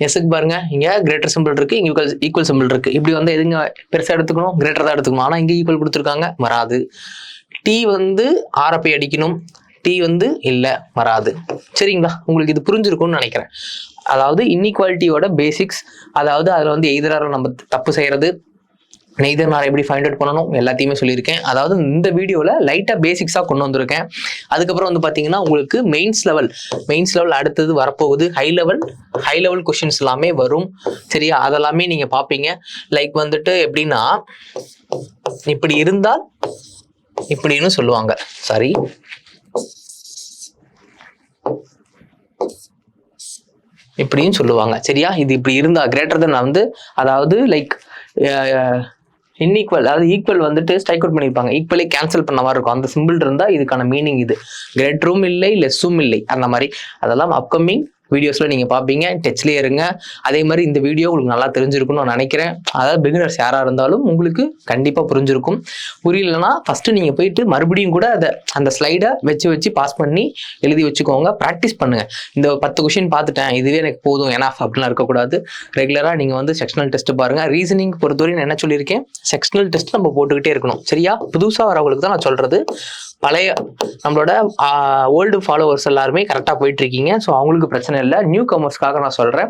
எஸ்ஸுக்கு பாருங்க இங்கே கிரேட்டர் சிம்பிள் இருக்கு, இங்கே ஈக்குவல் சிம்பிள் இருக்கு. இப்படி வந்து எதுங்க பெருசாக எடுத்துக்கணும், கிரேட்டர் தான் எடுத்துக்கணும். ஆனால் இங்கே ஈக்குவல் கொடுத்துருக்காங்க, வராது. டி வந்து ஆர்ஐ அடிக்கணும், டி வந்து இல்லை, வராது. சரிங்களா? உங்களுக்கு இது புரிஞ்சிருக்கும்னு நினைக்கிறேன். அதாவது இன்இக்வாலிட்டியோட பேசிக்ஸ், அதாவது அதில் வந்து எய்தரார் நம்ம தப்பு செய்யறது, நெய்தர் நான் எப்படி ஃபைண்ட் அவுட் பண்ணணும் எல்லாத்தையுமே சொல்லியிருக்கேன். அதாவது இந்த வீடியோவில் லைட்டாக பேசிக்ஸாக கொண்டு வந்திருக்கேன். அதுக்கப்புறம் வந்து பார்த்தீங்கன்னா உங்களுக்கு மெயின்ஸ் லெவல் அடுத்தது வரப்போகுது. ஹை லெவல் கொஷின்ஸ் எல்லாமே வரும், சரியா? அதெல்லாமே நீங்கள் பார்ப்பீங்க. லைக் வந்துட்டு எப்படின்னா, இப்படி இருந்தால் இப்படின்னு சொல்லுவாங்க, சாரி, இப்படின்னு சொல்லுவாங்க, சரியா? இது இப்படி இருந்தா கிரேட்டர் தென் வந்து, அதாவது லைக் இன்இக்வல், அதாவது ஈக்குவல் வந்துட்டு ஸ்ட்ரைக் அவுட் பண்ணியிருப்பாங்க, ஈக்குவலே கேன்சல் பண்ண மாதிரி இருக்கும். அந்த சிம்பிள் இருந்தால் இதுக்கான மீனிங் இது. கிரேட்டரும் இல்லை, லெஸ்ஸும் இல்லை, அந்த மாதிரி. அதெல்லாம் அப்கமிங் வீடியோஸில் நீங்கள் பார்ப்பீங்க. டச்லேயே இருங்க. அதே மாதிரி இந்த வீடியோ உங்களுக்கு நல்லா தெரிஞ்சிருக்கும்னு நான் நினைக்கிறேன். அதாவது பிகினர்ஸ் யாராக இருந்தாலும் உங்களுக்கு கண்டிப்பாக புரிஞ்சிருக்கும். புரியலன்னா ஃபஸ்ட்டு நீங்கள் போயிட்டு மறுபடியும் கூட அந்த ஸ்லைடை வச்சு பாஸ் பண்ணி எழுதி வச்சுக்கோங்க. ப்ராக்டிஸ் பண்ணுங்கள். இந்த 10 கொஷின் பார்த்துட்டேன், இதுவே எனக்கு போதும் எனாஃப் அப்படிலாம் இருக்கக்கூடாது. ரெகுலராக நீங்கள் வந்து செக்ஷனல் டெஸ்ட் பாருங்கள். ரீசனிங் பொறுத்தவரை நான் என்ன சொல்லியிருக்கேன், செக்ஷனல் டெஸ்ட் நம்ம போட்டுக்கிட்டே இருக்கணும், சரியா? புதுசாக வரவங்களுக்கு தான் நான் சொல்கிறது. பழைய நம்மளோட ஓல்டு ஃபாலோவர்ஸ் எல்லாருமே கரெக்டாக போயிட்டு இருக்கீங்க. ஸோ அவங்களுக்கு பிரச்சனை இல்லை. நியூ கமர்ஸ்க்காக நான் சொல்கிறேன்.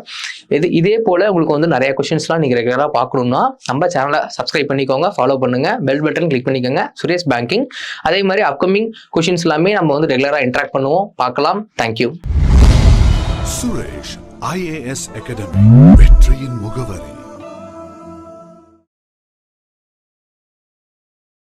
இதே போல் உங்களுக்கு வந்து நிறைய கொஷின்ஸ்லாம் நீங்கள் ரெகுலராக பார்க்கணுன்னா நம்ம சேனலை சப்ஸ்கிரைப் பண்ணிக்கோங்க, ஃபாலோ பண்ணுங்கள், பெல் பட்டன் கிளிக் பண்ணிக்கோங்க. சுரேஷ் பேங்கிங். அதே மாதிரி அப்கமிங் கொஷின்ஸ் எல்லாமே நம்ம வந்து ரெகுலராக இன்ட்ராக்ட் பண்ணுவோம், பார்க்கலாம். தேங்க்யூ. சுரேஷ் IAS அகாடமி, வெற்றியின் முகவரி.